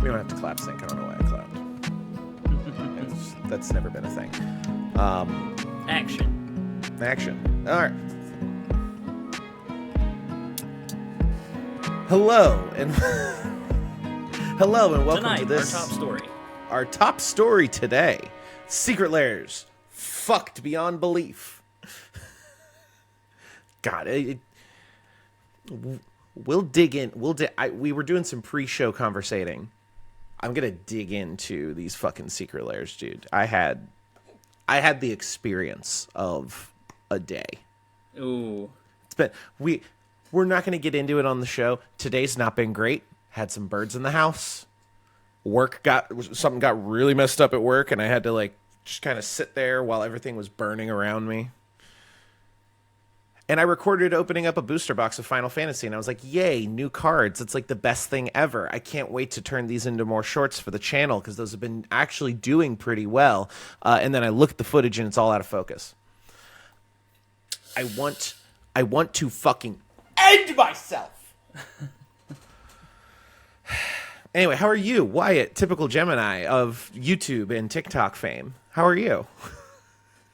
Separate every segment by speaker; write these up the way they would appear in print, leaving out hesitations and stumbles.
Speaker 1: We don't have to clap sync. I don't know why I clapped. That's never been a thing. Action. All right. Hello and welcome
Speaker 2: Tonight,
Speaker 1: to this.
Speaker 2: Our top story.
Speaker 1: Our top story today: Secret Lairs fucked beyond belief. God, we'll dig in. We were doing some pre-show conversating. I'm gonna dig into these fucking Secret Lairs, dude. I had the experience of a day.
Speaker 2: Ooh.
Speaker 1: But we're not gonna get into it on the show. Today's not been great. Had some birds in the house. Something got really messed up at work, and I had to just kind of sit there while everything was burning around me. And I recorded opening up a booster box of Final Fantasy, and I was like, yay, new cards. It's like the best thing ever. I can't wait to turn these into more shorts for the channel because those have been actually doing pretty well. And then I look at the footage, and it's all out of focus. I want to fucking end myself. Anyway, how are you, Wyatt, typical Gemini of YouTube and TikTok fame? How are you?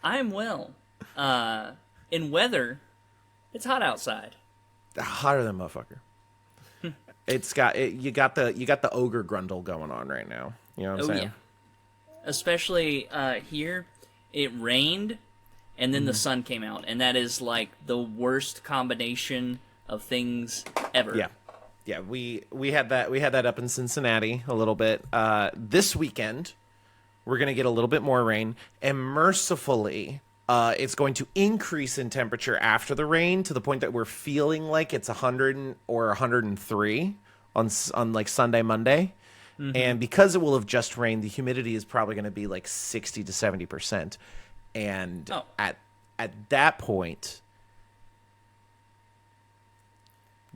Speaker 2: I'm well. In weather, it's hot outside.
Speaker 1: Hotter than motherfucker. You got the ogre grundle going on right now. You know what I'm saying?
Speaker 2: Yeah. Especially here, it rained, and then the sun came out, and that is like the worst combination of things ever.
Speaker 1: Yeah, we had that up in Cincinnati a little bit. This weekend, we're gonna get a little bit more rain, and mercifully, it's going to increase in temperature after the rain to the point that we're feeling like it's 100 or 103 on like Sunday, Monday. Mm-hmm. And because it will have just rained, the humidity is probably going to be like 60 to 70%. And at that point,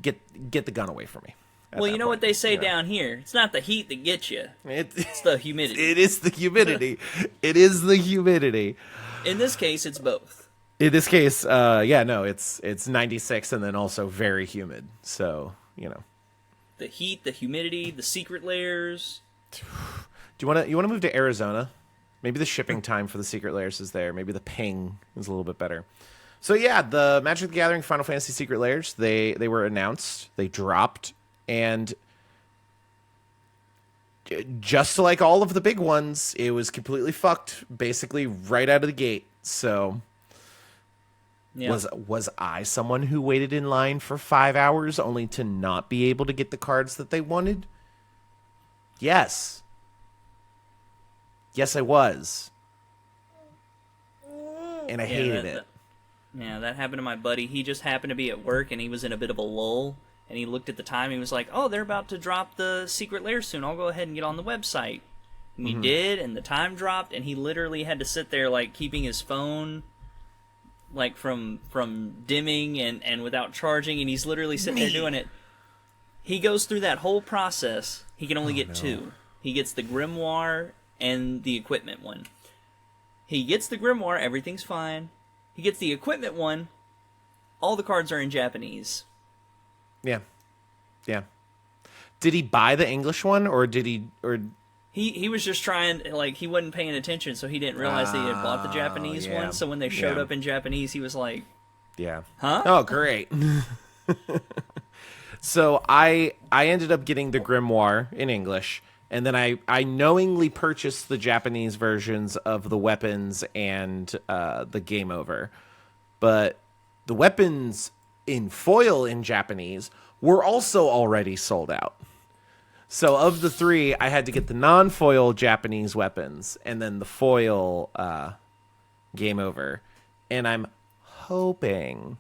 Speaker 1: get the gun away from me.
Speaker 2: Well, you know what they say down here? It's not the heat that gets you. It's the humidity.
Speaker 1: It is the humidity. It is the humidity.
Speaker 2: In this case, it's both.
Speaker 1: In this case, it's 96 and then also very humid. So,
Speaker 2: the heat, the humidity, the secret layers.
Speaker 1: Do you want to move to Arizona? Maybe the shipping time for the Secret Lairs is there. Maybe the ping is a little bit better. So yeah, the Magic the Gathering Final Fantasy Secret Lairs, they were announced, they dropped, and just like all of the big ones, it was completely fucked basically right out of the gate. So yeah. Was I someone who waited in line for 5 hours only to not be able to get the cards that they wanted? Yes. Yes, I was. And I hated it.
Speaker 2: Yeah, that happened to my buddy. He just happened to be at work, and he was in a bit of a lull, and he looked at the time, and he was like, oh, they're about to drop the Secret Lair soon. I'll go ahead and get on the website. And he did, and the time dropped, and he literally had to sit there, keeping his phone, from dimming and without charging, and he's literally sitting there doing it. He goes through that whole process. He can only get two. He gets the Grimoire and the equipment one. He gets the Grimoire, everything's fine. He gets the equipment one, all the cards are in Japanese.
Speaker 1: Yeah. Did he buy the English one, or did he...
Speaker 2: He was just trying, he wasn't paying attention, so he didn't realize that he had bought the Japanese one, so when they showed up in Japanese, he was like...
Speaker 1: Yeah.
Speaker 2: Huh?
Speaker 1: Oh, great. So I ended up getting the Grimoire in English, and then I knowingly purchased the Japanese versions of the weapons and the Game Over. But the weapons in foil in Japanese were also already sold out. So of the three, I had to get the non-foil Japanese weapons and then the foil Game Over. And I'm hoping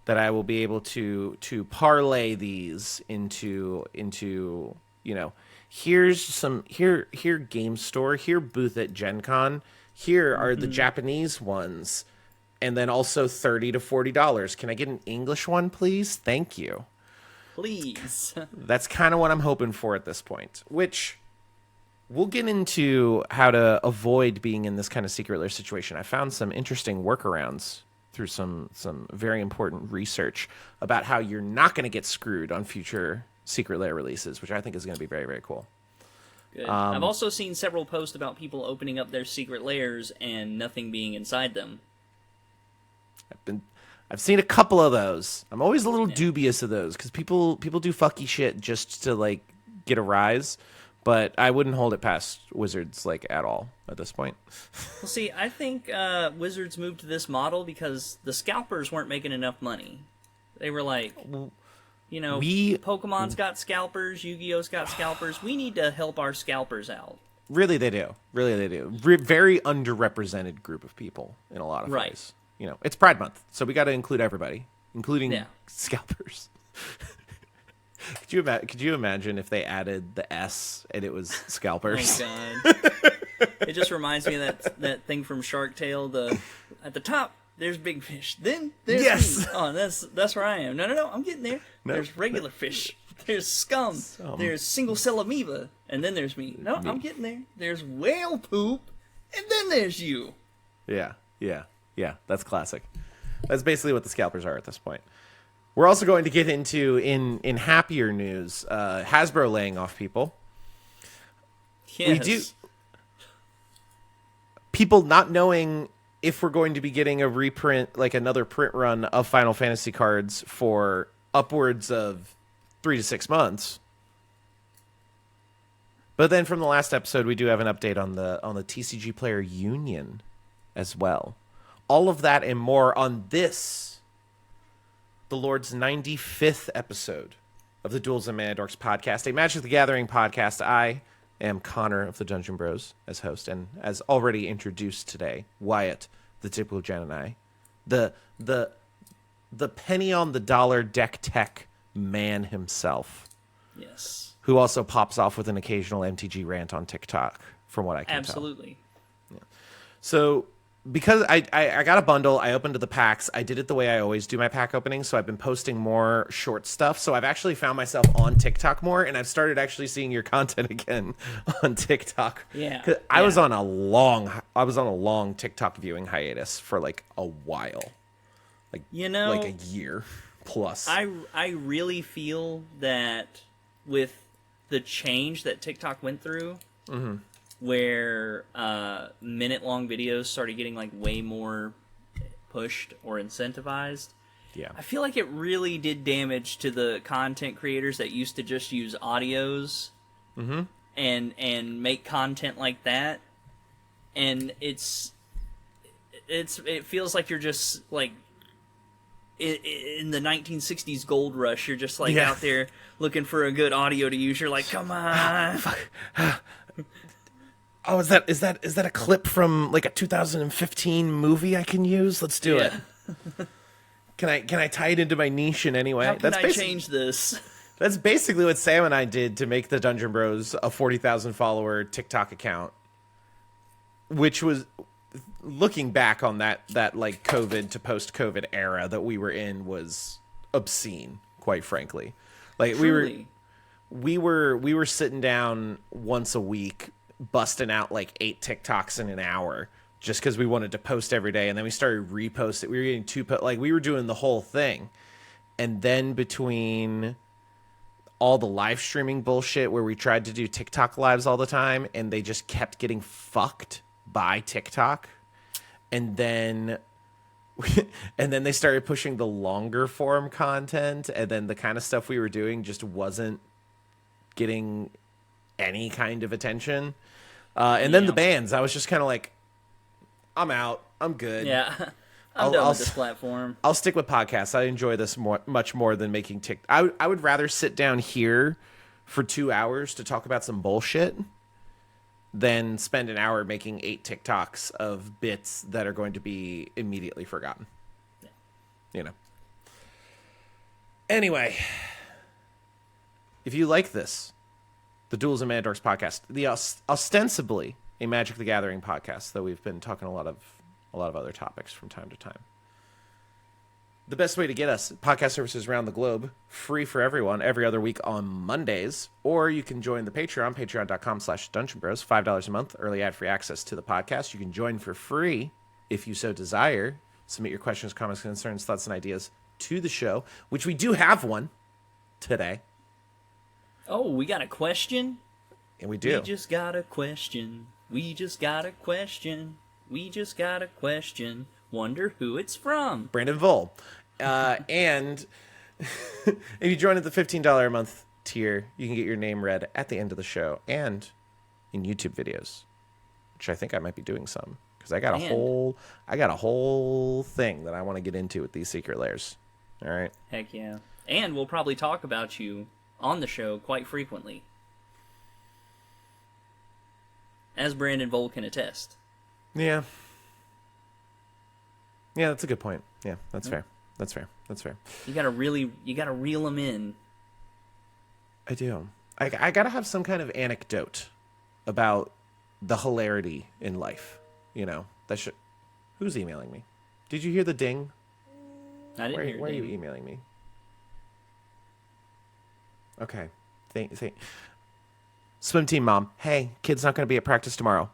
Speaker 1: that I will be able to parlay these into here game store, here booth at Gen Con, here are the Japanese ones, and then also $30 to $40. Can I get an English one, please? Thank you.
Speaker 2: Please.
Speaker 1: That's kind of what I'm hoping for at this point, which we'll get into how to avoid being in this kind of Secret Lair situation. I found some interesting workarounds through some very important research about how you're not going to get screwed on future Secret Lair releases, which I think is going to be very, very cool.
Speaker 2: Good. I've also seen several posts about people opening up their secret lairs and nothing being inside them.
Speaker 1: I've seen a couple of those. I'm always a little dubious of those because people do fucky shit just to like get a rise, but I wouldn't hold it past Wizards like at all at this point.
Speaker 2: Well, see, I think Wizards moved to this model because the scalpers weren't making enough money. They were like, you know, Pokemon's got scalpers, Yu-Gi-Oh's got scalpers. We need to help our scalpers out.
Speaker 1: Really, they do. Very underrepresented group of people in a lot of ways. You know, it's Pride Month, so we got to include everybody, including scalpers. Could you imagine if they added the S and it was scalpers?
Speaker 2: Oh God! It just reminds me of that thing from Shark Tale. At the top, there's big fish. Then there's me. Oh, that's where I am. No, I'm getting there. No, there's regular fish. There's scum. There's single cell amoeba, and then there's me. No, I'm getting there. There's whale poop, and then there's you.
Speaker 1: Yeah, that's classic. That's basically what the scalpers are at this point. We're also going to get into, in happier news, Hasbro laying off people.
Speaker 2: Yes.
Speaker 1: We do. People not knowing if we're going to be getting a reprint, like another print run of Final Fantasy cards for upwards of 3 to 6 months. But then from the last episode, we do have an update on the TCG Player Union as well. All of that and more on this, the Lord's 95th episode of the Duels and Dorks podcast, a Magic the Gathering podcast. I am Connor of the Dungeon Bros as host, and as already introduced today, Wyatt, the typical Gemini, the penny on the dollar deck tech man himself.
Speaker 2: Yes.
Speaker 1: Who also pops off with an occasional MTG rant on TikTok, from what I can tell.
Speaker 2: Absolutely.
Speaker 1: Yeah. So, because I got a bundle, I opened the packs. I did it the way I always do my pack openings, so I've been posting more short stuff. So I've actually found myself on TikTok more, and I've started actually seeing your content again on TikTok.
Speaker 2: Yeah.
Speaker 1: I was on a long TikTok viewing hiatus for like a while, like like a year plus.
Speaker 2: I really feel that with the change that TikTok went through. Mm-hmm. Where minute-long videos started getting like way more pushed or incentivized.
Speaker 1: Yeah,
Speaker 2: I feel like it really did damage to the content creators that used to just use audios and make content like that. And it feels like you're just like in the 1960s gold rush. You're just like out there looking for a good audio to use. You're like, come on.
Speaker 1: Oh, is that a clip from like a 2015 movie I can use? Let's do it. Can I tie it into my niche in any way?
Speaker 2: How can I change this?
Speaker 1: That's basically what Sam and I did to make the Dungeon Bros a 40,000 follower TikTok account, which was, looking back on that like COVID to post-COVID era that we were in, was obscene, quite frankly. Like
Speaker 2: Truly.
Speaker 1: we were sitting down once a week, busting out like 8 TikToks in an hour just because we wanted to post every day. And then we started reposting. We were getting we were doing the whole thing. And then between all the live streaming bullshit where we tried to do TikTok lives all the time and they just kept getting fucked by TikTok. And then they started pushing the longer form content, and then the kind of stuff we were doing just wasn't getting any kind of attention. And then the bans, I was just kind of like, I'm out. I'm good.
Speaker 2: Yeah. I'm done with this platform.
Speaker 1: I'll stick with podcasts. I enjoy this much more than making TikTok. I would rather sit down here for 2 hours to talk about some bullshit than spend an hour making 8 TikToks of bits that are going to be immediately forgotten. Yeah. You know. Anyway, if you like this, the Duels and Dorks podcast, the ostensibly a Magic the Gathering podcast, though we've been talking a lot of other topics from time to time. The best way to get us, podcast services around the globe, free for everyone, every other week on Mondays, or you can join the Patreon, patreon.com/Dungeon Bros, $5 a month, early ad-free access to the podcast. You can join for free if you so desire. Submit your questions, comments, concerns, thoughts, and ideas to the show, which we do have one today.
Speaker 2: Oh, we got a question?
Speaker 1: And we do.
Speaker 2: We just got a question. We just got a question. We just got a question. Wonder who it's from.
Speaker 1: Brandon Vole. And if you join at the $15 a month tier, you can get your name read at the end of the show and in YouTube videos, which I think I might be doing some because I got a whole thing that I want to get into with these secret lairs. All right.
Speaker 2: Heck yeah. And we'll probably talk about you on the show quite frequently. As Brandon Vole can attest.
Speaker 1: Yeah. Yeah, that's a good point. Yeah, that's fair. That's fair.
Speaker 2: You gotta reel them in.
Speaker 1: I do. I gotta have some kind of anecdote about the hilarity in life. You know, who's emailing me? Did you hear the ding?
Speaker 2: I didn't hear it.
Speaker 1: Where are you emailing me? Okay. Thank. Swim team mom. Hey, kid's not going to be at practice tomorrow.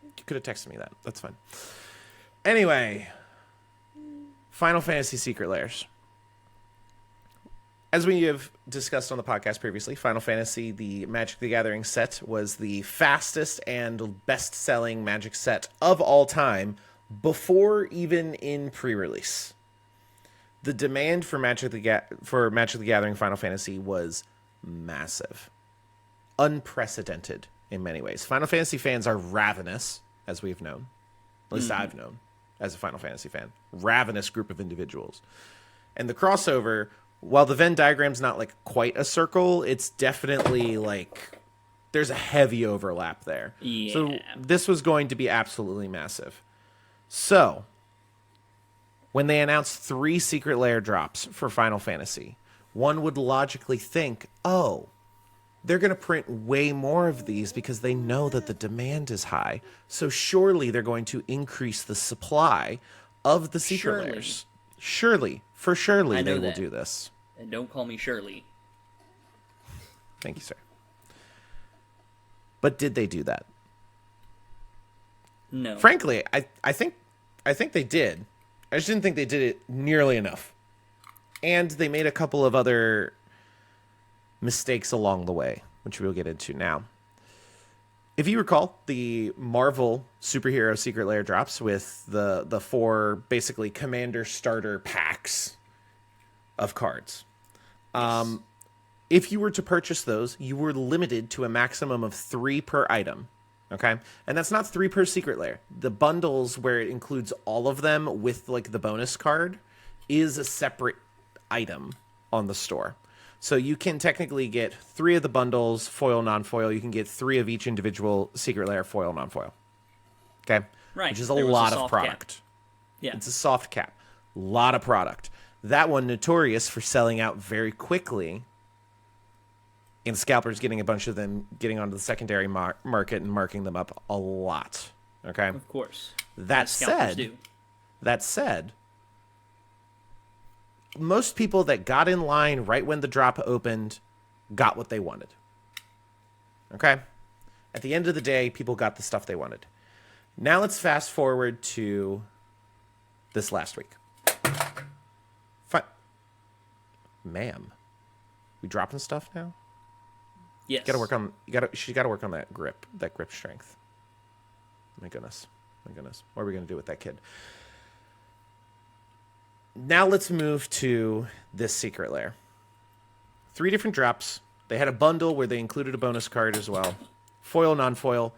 Speaker 1: You could have texted me that. That's fine. Anyway, Final Fantasy Secret Lairs. As we have discussed on the podcast previously, Final Fantasy, the Magic the Gathering set, was the fastest and best-selling Magic set of all time before even in pre-release. The demand for Magic the Gathering Final Fantasy was massive. Unprecedented in many ways. Final Fantasy fans are ravenous, as we've known. At least I've known as a Final Fantasy fan. Ravenous group of individuals. And the crossover, while the Venn diagram's not like quite a circle, it's definitely like there's a heavy overlap there.
Speaker 2: Yeah.
Speaker 1: So this was going to be absolutely massive. So when they announced 3 Secret Lair drops for Final Fantasy, one would logically think, oh, they're going to print way more of these because they know that the demand is high. So surely they're going to increase the supply of the Secret Lairs. Surely they will do this.
Speaker 2: And don't call me Shirley.
Speaker 1: Thank you, sir. But did they do that?
Speaker 2: No.
Speaker 1: Frankly, I think they did. I just didn't think they did it nearly enough. And they made a couple of other mistakes along the way, which we'll get into now. If you recall, the Marvel superhero Secret Lair drops with the 4 basically commander starter packs of cards.
Speaker 2: Yes.
Speaker 1: If you were to purchase those, you were limited to a maximum of 3 per item. Okay? And that's not 3 per Secret Lair. The bundles where it includes all of them with like the bonus card is a separate item on the store. So you can technically get 3 of the bundles, foil, non-foil. You can get 3 of each individual Secret Lair, foil, non-foil. Okay?
Speaker 2: Right.
Speaker 1: Which is a lot of product.
Speaker 2: Cap. Yeah.
Speaker 1: It's a soft cap. A lot of product. That one notorious for selling out very quickly. And scalpers getting a bunch of them getting onto the secondary market and marking them up a lot. Okay?
Speaker 2: Of course.
Speaker 1: That said, most people that got in line right when the drop opened got what they wanted. Okay? At the end of the day, people got the stuff they wanted. Now let's fast forward to this last week. Ma'am, we dropping stuff now?
Speaker 2: Yes.
Speaker 1: She gotta work on that grip strength. My goodness. What are we gonna do with that kid? Now let's move to this Secret Lair. 3 different drops. They had a bundle where they included a bonus card as well. Foil, non-foil,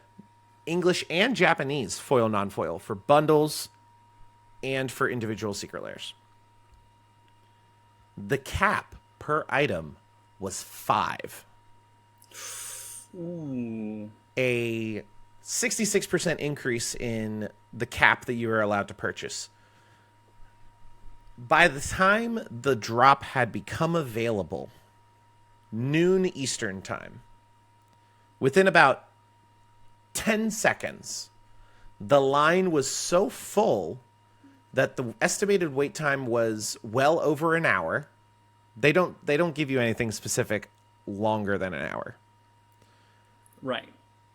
Speaker 1: English and Japanese foil, non-foil for bundles and for individual Secret Lairs. The cap per item was 5.
Speaker 2: Ooh.
Speaker 1: A 66% increase in the cap that you were allowed to purchase. By the time the drop had become available, noon Eastern time, within about 10 seconds, the line was so full that the estimated wait time was well over an hour. They don't give you anything specific longer than an hour.
Speaker 2: Right.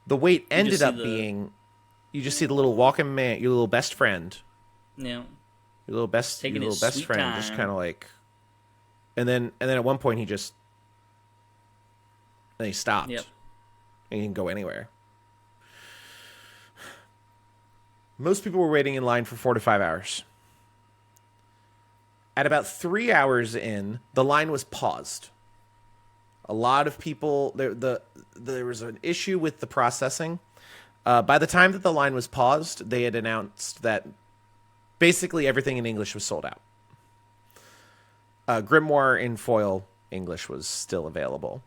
Speaker 1: The wait ended up being, you just see the little walking man, your little best friend.
Speaker 2: Yeah.
Speaker 1: Your little best friend
Speaker 2: time.
Speaker 1: just kind of like, and then at one point he just And they stopped.
Speaker 2: Yep.
Speaker 1: And you can go anywhere. Most people were waiting in line for 4 to 5 hours. At about 3 hours in, the line was paused. A lot of people, there was an issue with the processing. By the time that the line was paused, they had announced that basically everything in English was sold out. Grimoire in foil English was still available.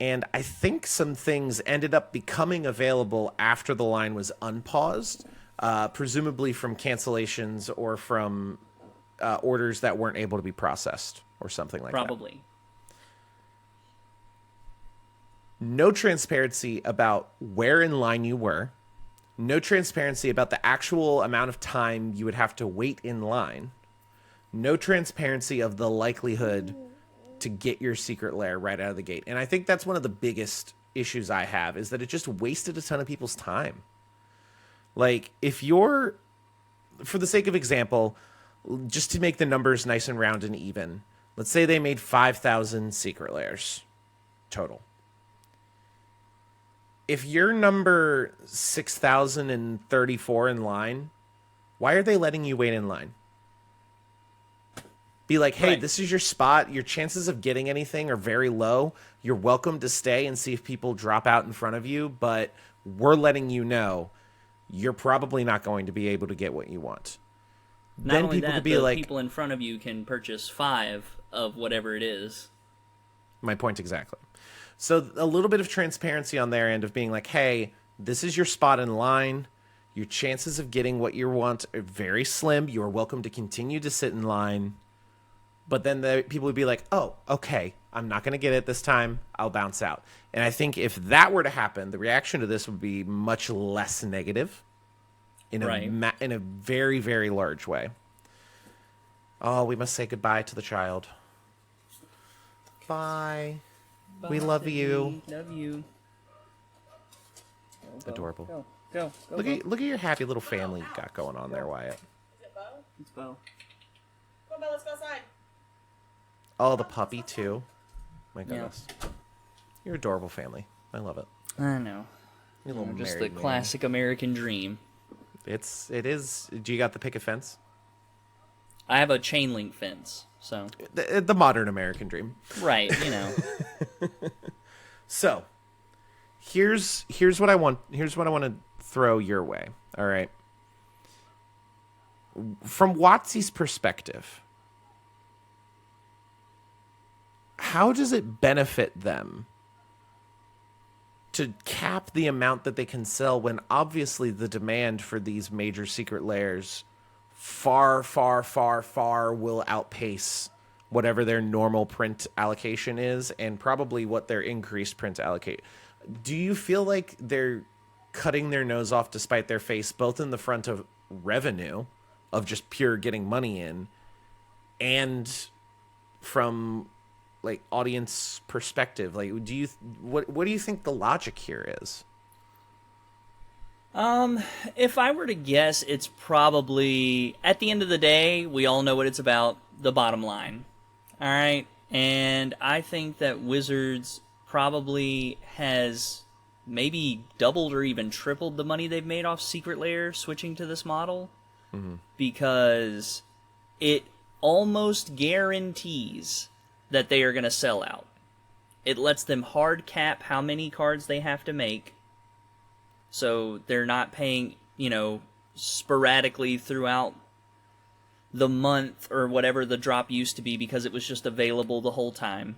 Speaker 1: And I think some things ended up becoming available after the line was unpaused, presumably from cancellations or from orders that weren't able to be processed or something like that.
Speaker 2: Probably.
Speaker 1: No transparency about where in line you were. No transparency about the actual amount of time you would have to wait in line. No transparency of the likelihood to get your Secret Lair right out of the gate. And I think that's one of the biggest issues I have, is that it just wasted a ton of people's time. Like, if you're, for the sake of example, just to make the numbers nice and round and even, let's say they made 5,000 Secret Lairs total. If you're number 6,034 in line, why are they letting you wait in line? Be like, hey, This is your spot. Your chances of getting anything are very low. You're welcome to stay and see if people drop out in front of you, but we're letting you know you're probably not going to be able to get what you want.
Speaker 2: Not
Speaker 1: then
Speaker 2: only
Speaker 1: people
Speaker 2: that,
Speaker 1: could be
Speaker 2: the
Speaker 1: like,
Speaker 2: people in front of you can purchase 5 of whatever it is.
Speaker 1: my point exactly. So a little bit of transparency on their end of being like, hey, this is your spot in line. Your chances of getting what you want are very slim. You are welcome to continue to sit in line. But then the people would be like, oh, okay, I'm not going to get it this time. I'll bounce out. And I think if that were to happen, the reaction to this would be much less negative in a very, very large way. Oh, we must say goodbye to the child. Bye. We love you.
Speaker 2: Love you. Go,
Speaker 1: Adorable.
Speaker 2: Go.
Speaker 1: Look at your happy little family you got going on there, Wyatt.
Speaker 3: Is it Bo?
Speaker 2: It's Bo.
Speaker 3: Come on, Bo, let's go outside.
Speaker 1: Oh, the puppy too. My goodness. You're adorable family. I love it.
Speaker 2: I know.
Speaker 1: Your little
Speaker 2: Just the
Speaker 1: married man.
Speaker 2: classic American dream.
Speaker 1: It is. Do you got the picket fence?
Speaker 2: I have a chain link fence, so
Speaker 1: The modern American dream.
Speaker 2: right, you know.
Speaker 1: So, here's what I want. Here's what I want to throw your way. All right. From Watsy's perspective, how does it benefit them to cap the amount that they can sell when obviously the demand for these major secret lairs far, far, far, far will outpace whatever their normal print allocation is and probably what their increased print allocate? Do you feel like they're cutting their nose off to spite their face, both in the front of revenue, of just pure getting money in, and from like audience perspective? Like, what do you think the logic here is?
Speaker 2: If I were to guess, it's probably, at the end of the day, we all know what it's about, the bottom line. All right? And I think that Wizards probably has maybe doubled or even tripled the money they've made off Secret Lair switching to this model. Mm-hmm. Because it almost guarantees that they are going to sell out. It lets them hard cap how many cards they have to make. So they're not paying, sporadically throughout the month or whatever the drop used to be because it was just available the whole time.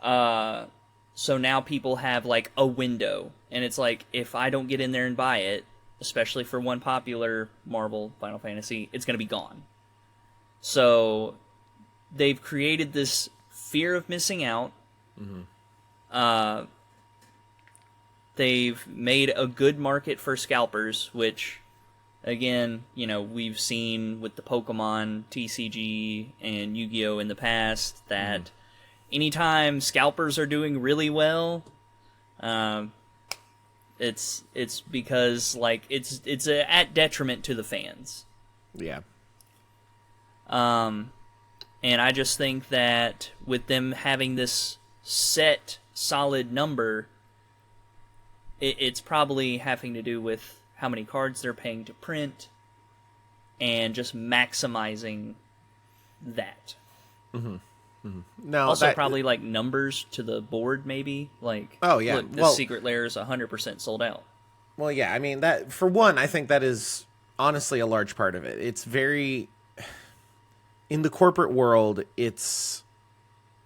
Speaker 2: So now people have like a window, and it's like, if I don't get in there and buy it, especially for one popular Marvel Final Fantasy, it's going to be gone. So they've created this fear of missing out. Mm-hmm. They've made a good market for scalpers, which, again, we've seen with the Pokemon, TCG, and Yu-Gi-Oh! In the past, that anytime scalpers are doing really well, it's because, like, it's at detriment to the fans.
Speaker 1: Yeah.
Speaker 2: And I just think that with them having this set solid number, it's probably having to do with how many cards they're paying to print and just maximizing that.
Speaker 1: No,
Speaker 2: Also, probably like numbers to the board, maybe. Like,
Speaker 1: oh yeah,
Speaker 2: look, this Secret Lair is 100% sold out.
Speaker 1: Well, yeah, I mean, that for one, I think that is honestly a large part of it. It's very in the corporate world. It's,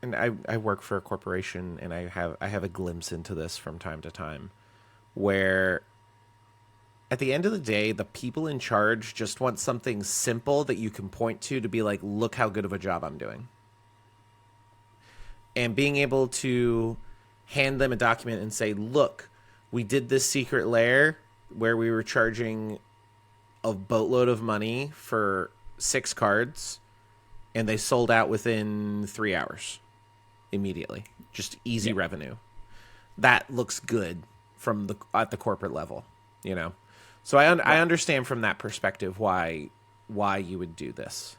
Speaker 1: and I work for a corporation, and I have a glimpse into this from time to time, where at the end of the day, the people in charge just want something simple that you can point to be like, look how good of a job I'm doing. And being able to hand them a document and say, look, we did this Secret Lair where we were charging a boatload of money for 6 cards, and they sold out within 3 hours immediately. Just easy revenue. That looks good at the corporate level, you know? So I understand from that perspective why you would do this.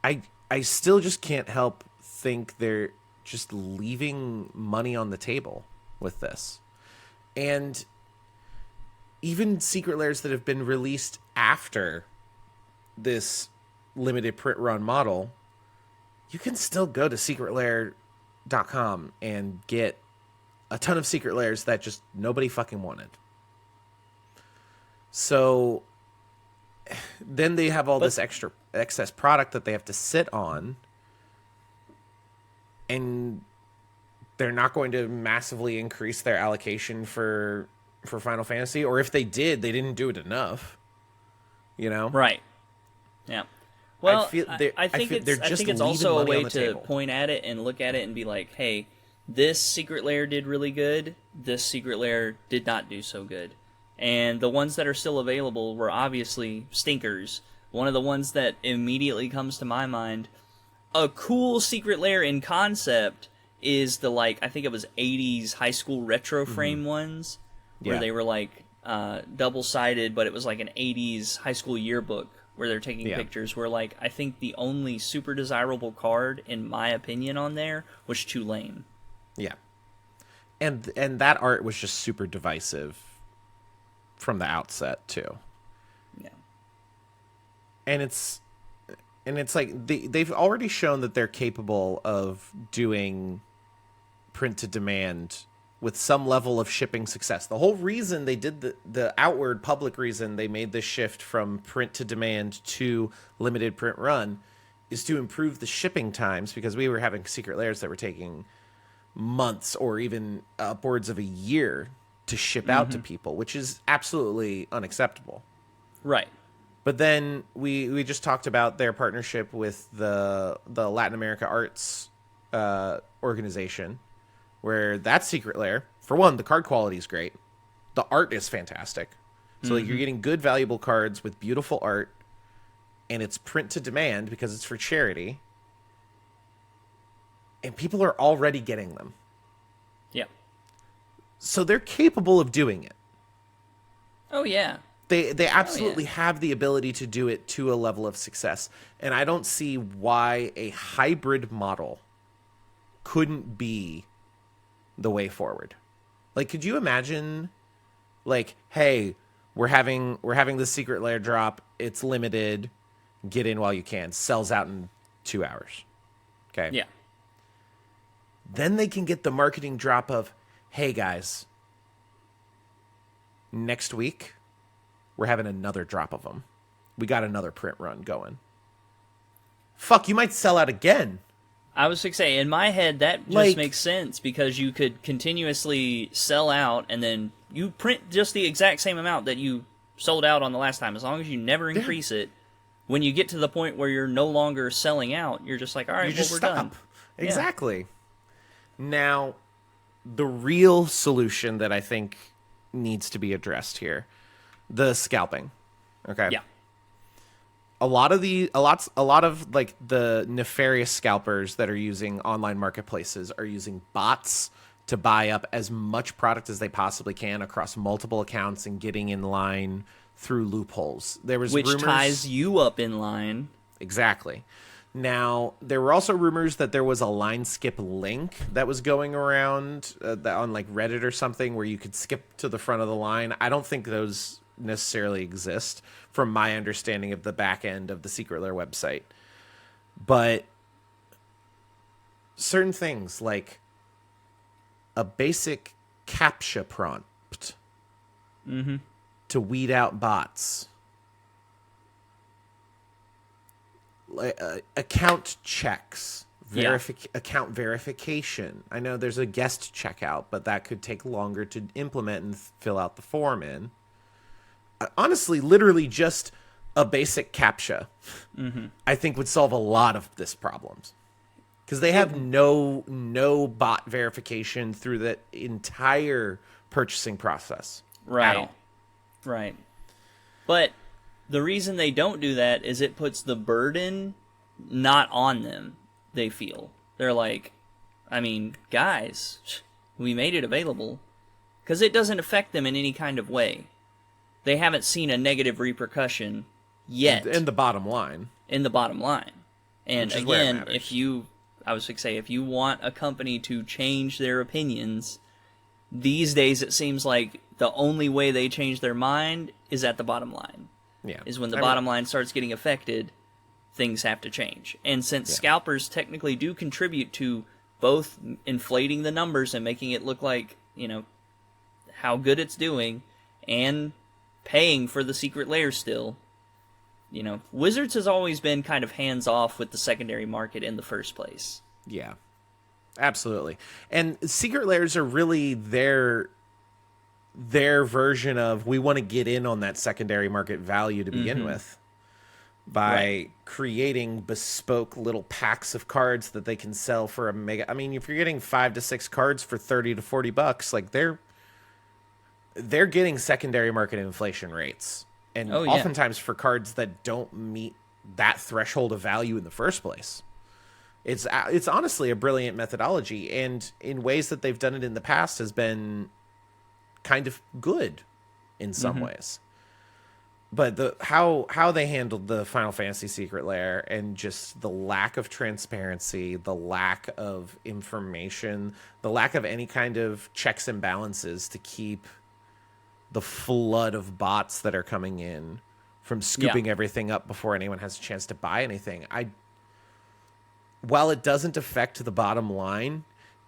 Speaker 1: I still just can't help think they're just leaving money on the table with this. And even Secret Lairs that have been released after this limited print run model, you can still go to secretlair.com and get a ton of Secret Lairs that just nobody fucking wanted. So then they have all this excess product that they have to sit on, and they're not going to massively increase their allocation for Final Fantasy, or if they did, they didn't do it enough. You know?
Speaker 2: Right. Yeah. Well,
Speaker 1: I think
Speaker 2: it's also a way to point at it and look at it and be like, hey, this Secret Lair did really good. This Secret Lair did not do so good. And the ones that are still available were obviously stinkers. One of the ones that immediately comes to my mind, a cool Secret Lair in concept, is the, like, I think it was 80s high school retro frame ones, where they were, like, double-sided, but it was like an 80s high school yearbook where they're taking pictures, where, like, I think the only super desirable card, in my opinion, on there was Tulane.
Speaker 1: Yeah. And that art was just super divisive from the outset, too.
Speaker 2: Yeah.
Speaker 1: And it's like they've already shown that they're capable of doing print to demand with some level of shipping success. The whole reason they did the outward public reason they made this shift from print to demand to limited print run is to improve the shipping times, because we were having Secret Lairs that were taking months or even upwards of a year to ship out to people, which is absolutely unacceptable.
Speaker 2: Right.
Speaker 1: But then we just talked about their partnership with the Latin America Arts organization, where that Secret Lair, for one, the card quality is great. The art is fantastic. So like, you're getting good, valuable cards with beautiful art, and it's print to demand because it's for charity. And people are already getting them.
Speaker 2: Yeah.
Speaker 1: So they're capable of doing it.
Speaker 2: Oh, yeah.
Speaker 1: They absolutely have the ability to do it to a level of success. And I don't see why a hybrid model couldn't be the way forward. Like, could you imagine, like, hey, we're having this Secret Lair drop. It's limited. Get in while you can. Sells out in 2 hours. Okay.
Speaker 2: Yeah.
Speaker 1: Then they can get the marketing drop of, hey, guys, next week we're having another drop of them. We got another print run going. Fuck, you might sell out again.
Speaker 2: I was going to say, in my head, that just makes sense, because you could continuously sell out, and then you print just the exact same amount that you sold out on the last time. As long as you never increase it, when you get to the point where you're no longer selling out, you're just like, all right, we're done.
Speaker 1: Exactly. Yeah. Now, the real solution that I think needs to be addressed here, the scalping. Okay.
Speaker 2: Yeah.
Speaker 1: A lot of like the nefarious scalpers that are using online marketplaces are using bots to buy up as much product as they possibly can across multiple accounts and getting in line through loopholes. There was
Speaker 2: which
Speaker 1: rumors,
Speaker 2: ties you up in line.
Speaker 1: Exactly. Now, there were also rumors that there was a line skip link that was going around on like Reddit or something where you could skip to the front of the line. I don't think those necessarily exist from my understanding of the back end of the Secret Lair website. But certain things like a basic CAPTCHA prompt to weed out bots, account checks, account verification. I know there's a guest checkout, but that could take longer to implement and fill out the form in. Honestly, literally just a basic CAPTCHA, I think would solve a lot of this problems. Because they have no bot verification through the entire purchasing process.
Speaker 2: Right. Right. But the reason they don't do that is it puts the burden not on them, they feel. They're like, I mean, guys, we made it available. Because it doesn't affect them in any kind of way. They haven't seen a negative repercussion yet.
Speaker 1: In the bottom line.
Speaker 2: In the bottom line. And again, if you want a company to change their opinions, these days it seems like the only way they change their mind is at the bottom line.
Speaker 1: Yeah.
Speaker 2: Is when the bottom line starts getting affected, things have to change. And since scalpers technically do contribute to both inflating the numbers and making it look like, how good it's doing, and paying for the Secret Lair still, Wizards has always been kind of hands-off with the secondary market in the first place.
Speaker 1: Yeah, absolutely. And Secret Lairs are really their version of, we want to get in on that secondary market value to begin with by creating bespoke little packs of cards that they can sell for a mega. I mean, if you're getting 5 to 6 cards for $30 to $40, like they're getting secondary market inflation rates. And oftentimes for cards that don't meet that threshold of value in the first place. It's honestly a brilliant methodology, and in ways that they've done it in the past has been kind of good in some ways. But how they handled the Final Fantasy Secret Lair and just the lack of transparency, the lack of information, the lack of any kind of checks and balances to keep the flood of bots that are coming in from scooping everything up before anyone has a chance to buy anything. While it doesn't affect the bottom line,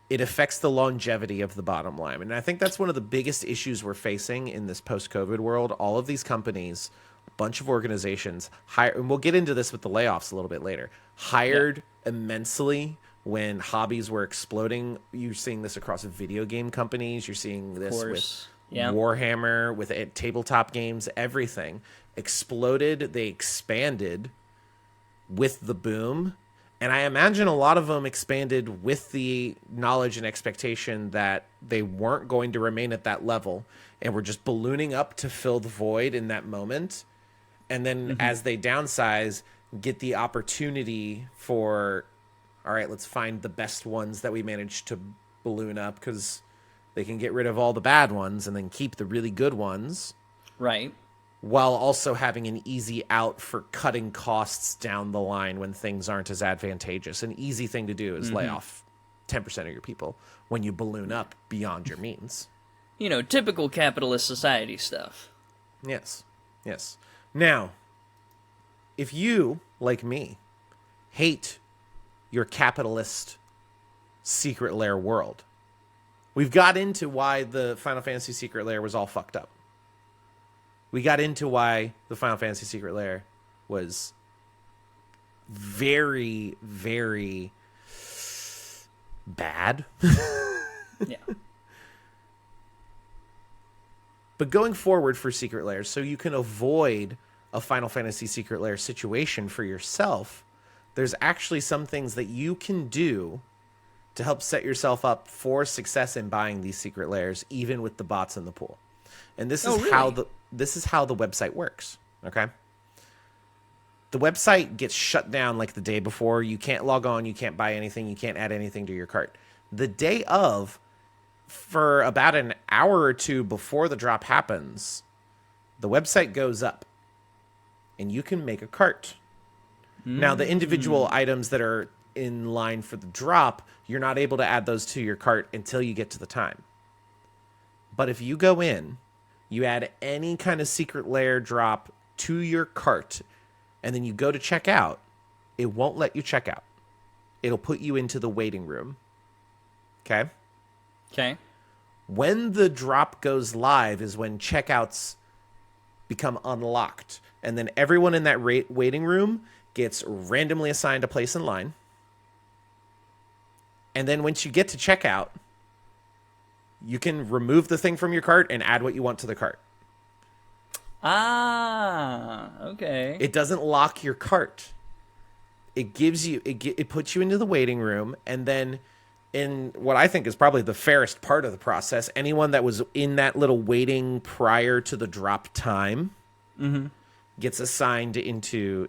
Speaker 1: it affects the longevity of the bottom line. And I think that's one of the biggest issues we're facing in this post-COVID world. All of these companies, a bunch of organizations, and we'll get into this with the layoffs a little bit later, hired immensely when hobbies were exploding. You're seeing this across video game companies. You're seeing this with Warhammer, with tabletop games. Everything exploded. They expanded with the boom. And I imagine a lot of them expanded with the knowledge and expectation that they weren't going to remain at that level and were just ballooning up to fill the void in that moment. And then as they downsize, get the opportunity for, all right, let's find the best ones that we managed to balloon up, because they can get rid of all the bad ones and then keep the really good ones.
Speaker 2: Right.
Speaker 1: While also having an easy out for cutting costs down the line when things aren't as advantageous. An easy thing to do is lay off 10% of your people when you balloon up beyond your means.
Speaker 2: Typical capitalist society stuff.
Speaker 1: Yes. Yes. Now, if you, like me, hate your capitalist Secret Lair world, we've got into why the Final Fantasy Secret Lair was all fucked up. We got into why the Final Fantasy Secret Lair was very, very bad.
Speaker 2: Yeah.
Speaker 1: But going forward for Secret Lairs, so you can avoid a Final Fantasy Secret Lair situation for yourself, there's actually some things that you can do to help set yourself up for success in buying these Secret Lairs, even with the bots in the pool. And this is how the website works, okay? The website gets shut down like the day before. You can't log on, you can't buy anything, you can't add anything to your cart. The day of, for about an hour or two before the drop happens, the website goes up and you can make a cart. Now, the individual items that are in line for the drop, you're not able to add those to your cart until you get to the time. But if you go in, you add any kind of Secret Lair drop to your cart, and then you go to check out, it won't let you check out. It'll put you into the waiting room. Okay?
Speaker 2: Okay.
Speaker 1: When the drop goes live is when checkouts become unlocked. And then everyone in that waiting room gets randomly assigned a place in line. And then once you get to checkout, you can remove the thing from your cart and add what you want to the cart.
Speaker 2: Ah, okay.
Speaker 1: It doesn't lock your cart. It gives you, it puts you into the waiting room, and then in what I think is probably the fairest part of the process, anyone that was in that little waiting prior to the drop time gets assigned into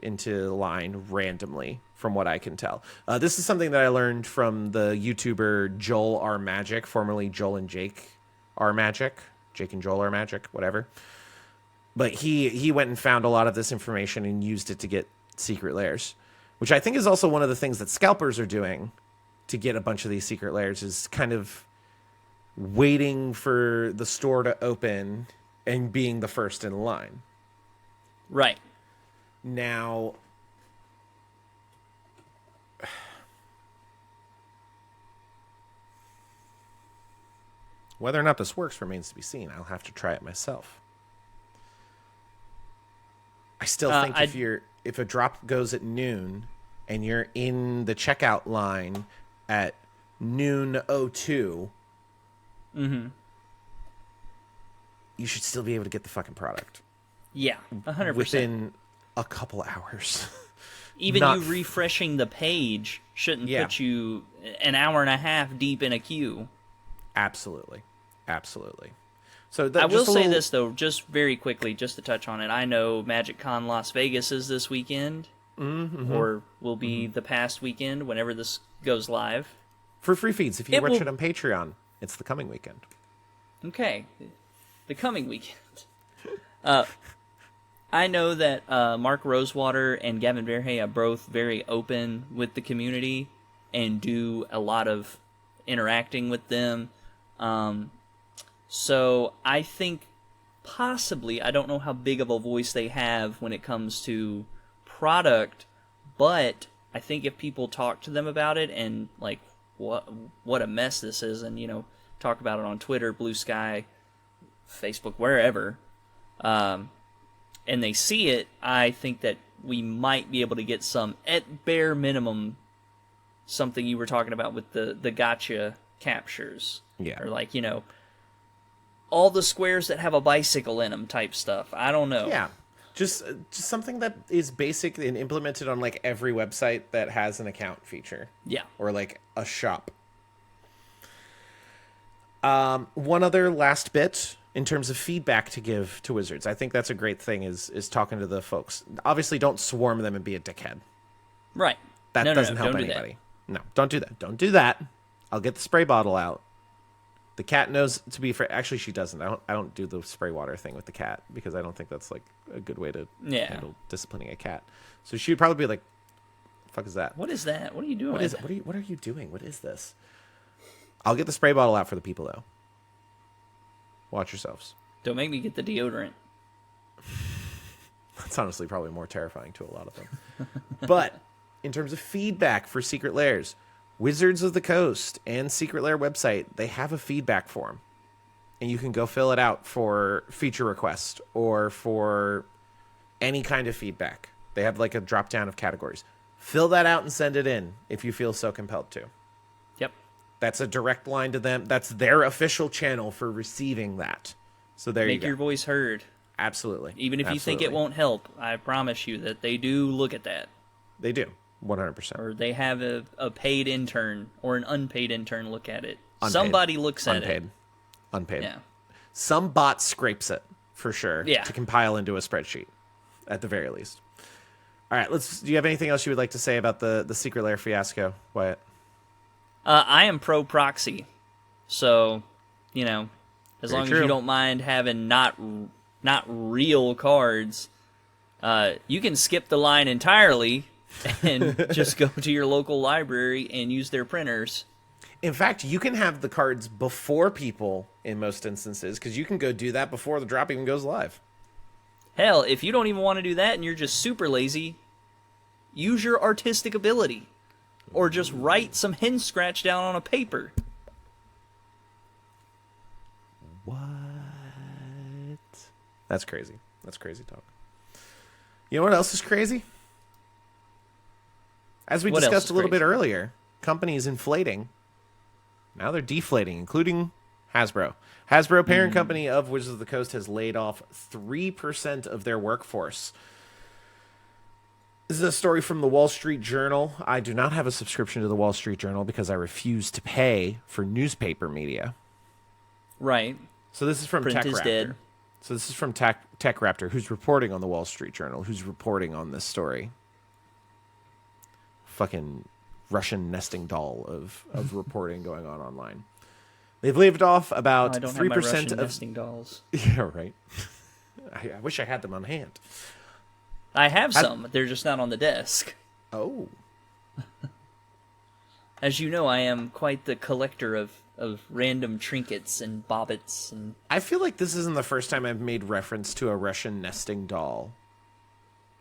Speaker 1: line randomly, from what I can tell. This is something that I learned from the YouTuber Joel R. Magic, formerly Joel and Jake R. Magic. Jake and Joel R. Magic, whatever. But he went and found a lot of this information and used it to get Secret Lairs, which I think is also one of the things that scalpers are doing to get a bunch of these Secret Lairs, is kind of waiting for the store to open and being the first in line.
Speaker 2: Right.
Speaker 1: Now, whether or not this works remains to be seen. I'll have to try it myself. I still think if a drop goes at noon and you're in the checkout line at noon 02, you should still be able to get the fucking product.
Speaker 2: Yeah, 100%.
Speaker 1: Within a couple hours.
Speaker 2: Even you refreshing the page shouldn't put you an hour and a half deep in a queue.
Speaker 1: Absolutely. So
Speaker 2: I will say this, though, just very quickly, just to touch on it. I know Magic Con Las Vegas is this weekend, or will be the past weekend whenever this goes live.
Speaker 1: For free feeds, if you watch it on Patreon, it's the coming weekend.
Speaker 2: Okay. The coming weekend. I know that Mark Rosewater and Gavin Verhey are both very open with the community and do a lot of interacting with them. So I think possibly, I don't know how big of a voice they have when it comes to product, but I think if people talk to them about it and like what a mess this is, and talk about it on Twitter, Blue Sky, Facebook, wherever, and they see it, I think that we might be able to get some, at bare minimum, something you were talking about with the gotcha captures.
Speaker 1: Yeah.
Speaker 2: Or like, all the squares that have a bicycle in them type stuff. I don't know.
Speaker 1: Yeah. Just something that is basic and implemented on like every website that has an account feature.
Speaker 2: Yeah.
Speaker 1: Or like a shop. One other last bit in terms of feedback to give to Wizards. I think that's a great thing is talking to the folks. Obviously, don't swarm them and be a dickhead.
Speaker 2: Right.
Speaker 1: That doesn't help anybody. No, don't do that. Don't do that. I'll get the spray bottle out. The cat knows to be fair. Actually, she doesn't. I don't do the spray water thing with the cat because I don't think that's like a good way to handle disciplining a cat. So she'd probably be like, "The fuck is that?
Speaker 2: What is that? What are you doing?
Speaker 1: What is it? What are you doing? What is this?" I'll get the spray bottle out for the people though. Watch yourselves.
Speaker 2: Don't make me get the deodorant.
Speaker 1: That's honestly probably more terrifying to a lot of them. But in terms of feedback for Secret Lairs, Wizards of the Coast and Secret Lair website, they have a feedback form. And you can go fill it out for feature request or for any kind of feedback. They have like a drop down of categories. Fill that out and send it in if you feel so compelled to.
Speaker 2: Yep.
Speaker 1: That's a direct line to them. That's their official channel for receiving that. So there you go.
Speaker 2: Make your voice heard.
Speaker 1: Absolutely.
Speaker 2: Even if you think it won't help, I promise you that they do look at that.
Speaker 1: They do. 100%.
Speaker 2: Or they have a paid intern or an unpaid intern look at it. Somebody looks at it.
Speaker 1: Unpaid.
Speaker 2: Yeah.
Speaker 1: Some bot scrapes it, for sure,
Speaker 2: to
Speaker 1: compile into a spreadsheet, at the very least. All right, do you have anything else you would like to say about the Secret Lair fiasco, Wyatt?
Speaker 2: I am pro proxy. So, as long as you don't mind having not real cards, you can skip the line entirely and just go to your local library and use their printers.
Speaker 1: In fact, you can have the cards before people in most instances, because you can go do that before the drop even goes live.
Speaker 2: Hell, if you don't even want to do that and you're just super lazy, use your artistic ability. Or just write some hen scratch down on a paper.
Speaker 1: What? That's crazy. That's crazy talk. You know what else is crazy? As we
Speaker 2: What else
Speaker 1: discussed
Speaker 2: is
Speaker 1: a little
Speaker 2: crazy?
Speaker 1: bit earlier, companies inflating. Now they're deflating, including Hasbro. Hasbro, parent company of Wizards of the Coast, has laid off 3% of their workforce. This is a story from the Wall Street Journal. I do not have a subscription to the Wall Street Journal because I refuse to pay for newspaper media.
Speaker 2: Right.
Speaker 1: So this is from
Speaker 2: Print is
Speaker 1: TechRaptor.
Speaker 2: dead.
Speaker 1: So this is from TechRaptor, who's reporting on the Wall Street Journal, who's reporting on this story. Fucking Russian nesting doll of reporting going on online. They've laid off about
Speaker 2: I don't
Speaker 1: 3%
Speaker 2: have my Russian
Speaker 1: of
Speaker 2: nesting dolls.
Speaker 1: Yeah, right. I wish I had them on hand.
Speaker 2: I have some. They're just not on the desk.
Speaker 1: Oh.
Speaker 2: As you know, I am quite the collector of random trinkets and bobbits and...
Speaker 1: I feel like this isn't the first time I've made reference to a Russian nesting doll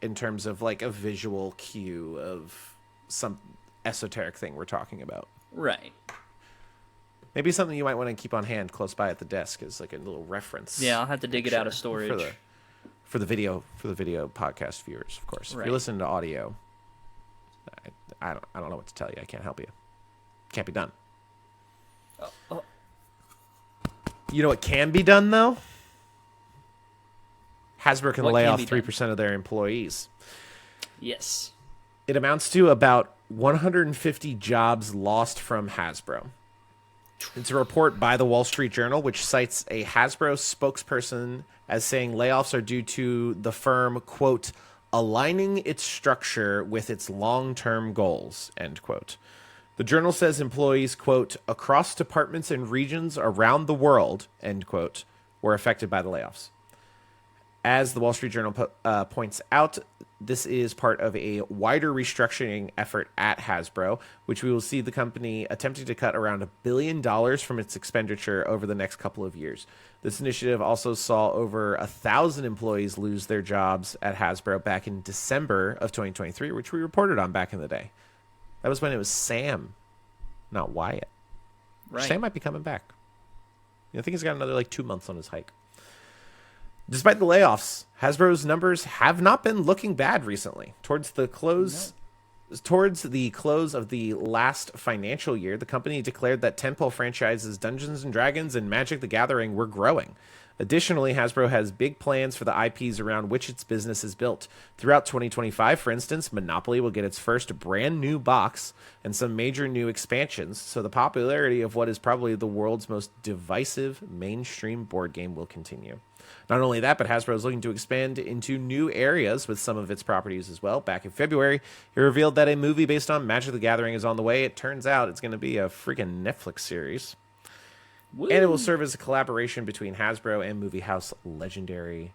Speaker 1: in terms of like a visual cue of some esoteric thing we're talking about.
Speaker 2: Right.
Speaker 1: Maybe something you might want to keep on hand close by at the desk is like a little reference.
Speaker 2: Yeah, I'll have to dig it out of storage.
Speaker 1: For the video podcast viewers, of course. If
Speaker 2: Right.
Speaker 1: you're listening to audio, I don't know what to tell you. I can't help you. Can't be done. You know what can be done though? Hasbro can
Speaker 2: What
Speaker 1: lay
Speaker 2: can
Speaker 1: off
Speaker 2: be done?
Speaker 1: 3% of their employees.
Speaker 2: Yes.
Speaker 1: It amounts to about 150 jobs lost from Hasbro. It's a report by the Wall Street Journal, which cites a Hasbro spokesperson as saying layoffs are due to the firm, quote, aligning its structure with its long-term goals, end quote. The journal says employees, quote, across departments and regions around the world, end quote, were affected by the layoffs. As the Wall Street Journal points out, this is part of a wider restructuring effort at Hasbro, which we will see the company attempting to cut around $1 billion from its expenditure over the next couple of years. This initiative also saw over 1,000 employees lose their jobs at Hasbro back in December of 2023, which we reported on back in the day. That was when it was Sam, not Wyatt.
Speaker 2: Right.
Speaker 1: Sam might be coming back. I think he's got another like 2 months on his hike. Despite the layoffs, Hasbro's numbers have not been looking bad recently. Towards the close of the last financial year, the company declared that tentpole franchises Dungeons & Dragons and Magic the Gathering were growing. Additionally, Hasbro has big plans for the IPs around which its business is built. Throughout 2025, for instance, Monopoly will get its first brand new box and some major new expansions, so the popularity of what is probably the world's most divisive mainstream board game will continue. Not only that, but Hasbro is looking to expand into new areas with some of its properties as well. Back in February, it revealed that a movie based on Magic the Gathering is on the way. It turns out it's going to be a freaking Netflix series.
Speaker 2: Woo.
Speaker 1: And it will serve as a collaboration between Hasbro and movie house Legendary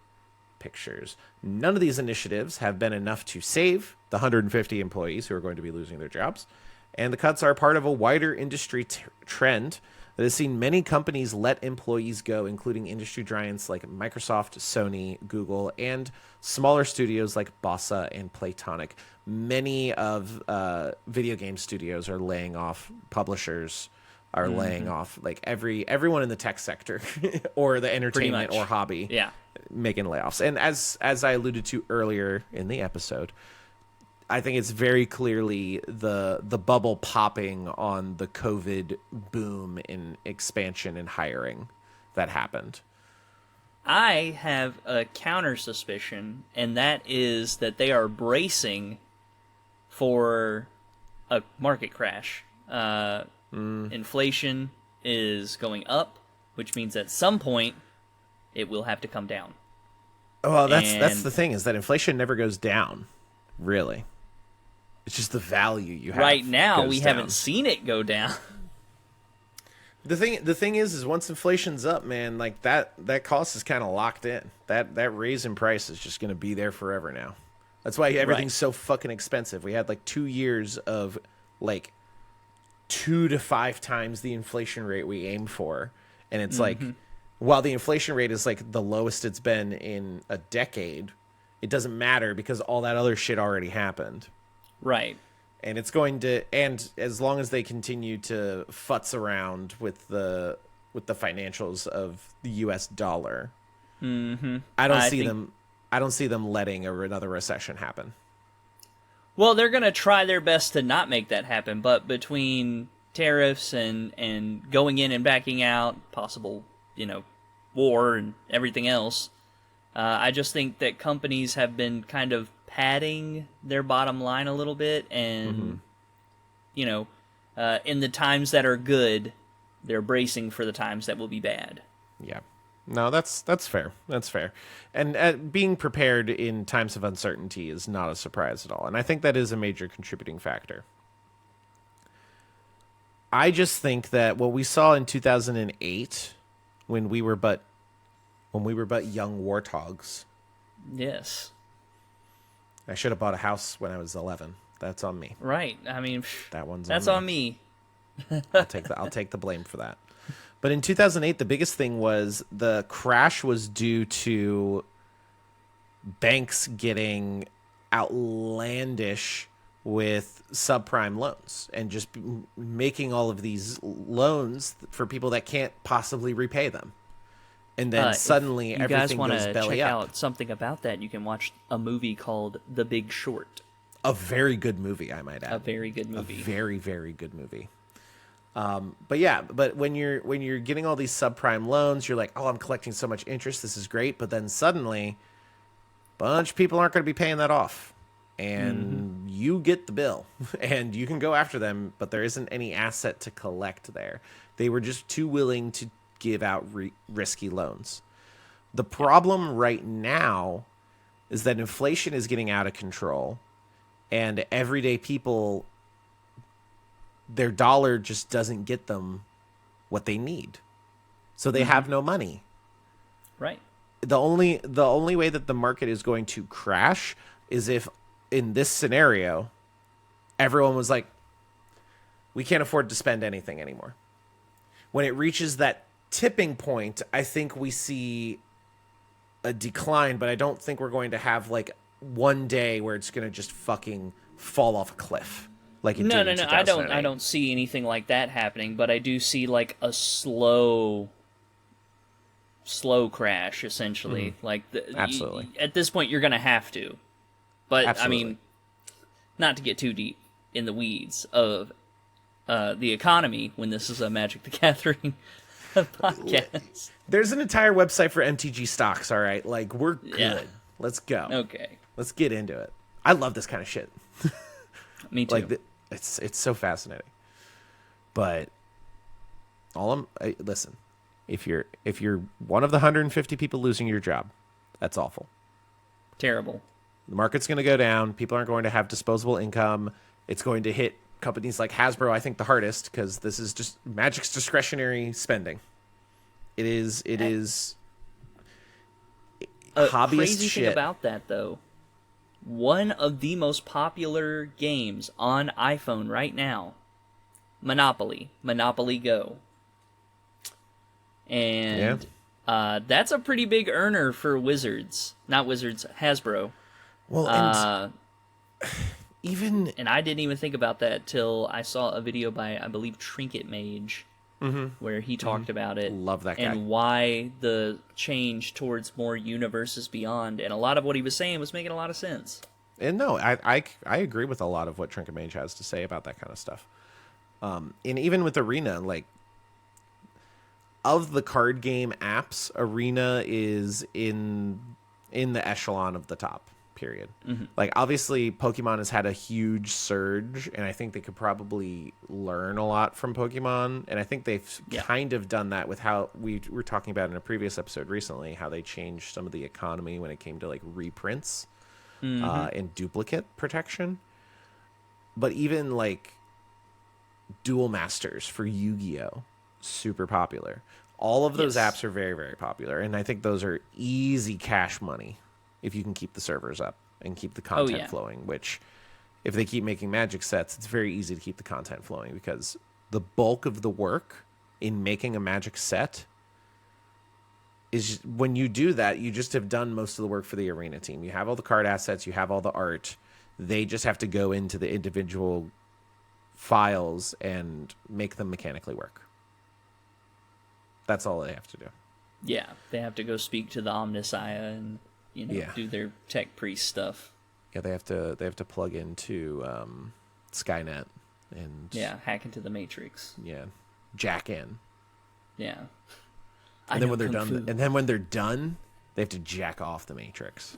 Speaker 1: Pictures. None of these initiatives have been enough to save the 150 employees who are going to be losing their jobs. And the cuts are part of a wider industry trend that has seen many companies let employees go, including industry giants like Microsoft, Sony, Google, and smaller studios like Bossa and Playtonic. Many of video game studios are laying off, publishers are laying off, like everyone in the tech sector or the entertainment
Speaker 2: much.
Speaker 1: or hobby,
Speaker 2: Yeah.
Speaker 1: making layoffs. And as I alluded to earlier in the episode, I think it's very clearly the bubble popping on the COVID boom in expansion and hiring that happened.
Speaker 2: I have a counter suspicion, and that is that they are bracing for a market crash. Inflation is going up, which means at some point it will have to come down.
Speaker 1: Well, that's
Speaker 2: And-
Speaker 1: the thing, is that inflation never goes down, really. It's just the value you have.
Speaker 2: Right now,
Speaker 1: goes
Speaker 2: we
Speaker 1: down.
Speaker 2: haven't seen it go down.
Speaker 1: The thing is once inflation's up, man, like that cost is kind of locked in. That raise in price is just going to be there forever now. That's why everything's
Speaker 2: Right.
Speaker 1: so fucking expensive. We had like 2 years of like 2 to 5 times the inflation rate we aim for. And it's like, while the inflation rate is like the lowest it's been in a decade, it doesn't matter because all that other shit already happened.
Speaker 2: Right.
Speaker 1: And it's going to, and as long as they continue to futz around with the financials of the US dollar, I don't see them letting another recession happen.
Speaker 2: Well, they're going to try their best to not make that happen, but between tariffs and going in and backing out, possible, war and everything else, I just think that companies have been kind of padding their bottom line a little bit, and, in the times that are good, they're bracing for the times that will be bad.
Speaker 1: Yeah. No, that's fair. That's fair. And being prepared in times of uncertainty is not a surprise at all. And I think that is a major contributing factor. I just think that what we saw in 2008 when we were but young warthogs.
Speaker 2: Yes.
Speaker 1: I should have bought a house when I was 11. That's on me.
Speaker 2: Right. I mean,
Speaker 1: That's
Speaker 2: on me.
Speaker 1: I'll take the blame for that. But in 2008, the biggest thing was the crash was due to banks getting outlandish with subprime loans and just making all of these loans for people that can't possibly repay them. And then suddenly
Speaker 2: if you guys
Speaker 1: everything
Speaker 2: want
Speaker 1: goes
Speaker 2: to
Speaker 1: belly
Speaker 2: check
Speaker 1: up.
Speaker 2: out something about that, you can watch a movie called The Big Short.
Speaker 1: A very good movie, I might add.
Speaker 2: A very good movie.
Speaker 1: A very, very good movie. But when you're getting all these subprime loans, you're like, oh, I'm collecting so much interest. This is great. But then suddenly, a bunch of people aren't going to be paying that off. And you get the bill. And you can go after them, but there isn't any asset to collect there. They were just too willing to give out risky loans. The problem right now is that inflation is getting out of control. And everyday people, their dollar just doesn't get them what they need. So they have no money.
Speaker 2: Right.
Speaker 1: The only way that the market is going to crash is if in this scenario everyone was like, we can't afford to spend anything anymore. When it reaches that tipping point, I think we see a decline, but I don't think we're going to have like one day where it's going to just fucking fall off a cliff. Like it
Speaker 2: No.
Speaker 1: did in
Speaker 2: I
Speaker 1: 2008.
Speaker 2: don't see anything like that happening, but I do see like a slow crash, essentially. Like
Speaker 1: Absolutely.
Speaker 2: at this point, you're gonna have to. But
Speaker 1: Absolutely.
Speaker 2: I mean, not to get too deep in the weeds of the economy when this is a Magic the Gathering podcast.
Speaker 1: There's an entire website for MTG stocks, all right? Like, we're good.
Speaker 2: Yeah.
Speaker 1: Let's go.
Speaker 2: Okay,
Speaker 1: Let's get into it. I love this kind of shit.
Speaker 2: me too.
Speaker 1: Like, it's so fascinating. But listen, if you're one of the 150 people losing your job, that's awful.
Speaker 2: Terrible.
Speaker 1: The market's going to go down. People aren't going to have disposable income. It's going to hit companies like Hasbro, I think, the hardest because this is just Magic's discretionary spending. It is hobbyist
Speaker 2: Crazy
Speaker 1: shit.
Speaker 2: thing about that, though, one of the most popular games on iPhone right now, Monopoly Go, and that's a pretty big earner for Hasbro.
Speaker 1: Well, and even
Speaker 2: And I didn't even think about that till I saw a video by, I believe, Trinket Mage, where he talked about it.
Speaker 1: Love that guy.
Speaker 2: And why the change towards more universes beyond. And a lot of what he was saying was making a lot of sense.
Speaker 1: And no, I agree with a lot of what Trinket Mage has to say about that kind of stuff. And even with Arena, like, of the card game apps, Arena is in the echelon of the top, period. Like, obviously, Pokemon has had a huge surge, and I think they could probably learn a lot from Pokemon. And I think they've kind of done that with how we were talking about in a previous episode recently, how they changed some of the economy when it came to, like, reprints. And duplicate protection. But even like Duel Masters for Yu-Gi-Oh! Super popular. All of those apps are very, very popular. And I think those are easy cash money if you can keep the servers up. and keep the content
Speaker 2: yeah.
Speaker 1: flowing, which if they keep making Magic sets, it's very easy to keep the content flowing because the bulk of the work in making a Magic set is when you do that, you just have done most of the work for the arena team. You have all the card assets, you have all the art. They just have to go into the individual files and make them mechanically work. That's all they have to do.
Speaker 2: Yeah, they have to go speak to the Omnissiah and do their tech priest stuff.
Speaker 1: Yeah, they have to plug into Skynet and
Speaker 2: hack into the Matrix.
Speaker 1: Yeah, jack in.
Speaker 2: Yeah.
Speaker 1: And then when they're done, they have to jack off the Matrix.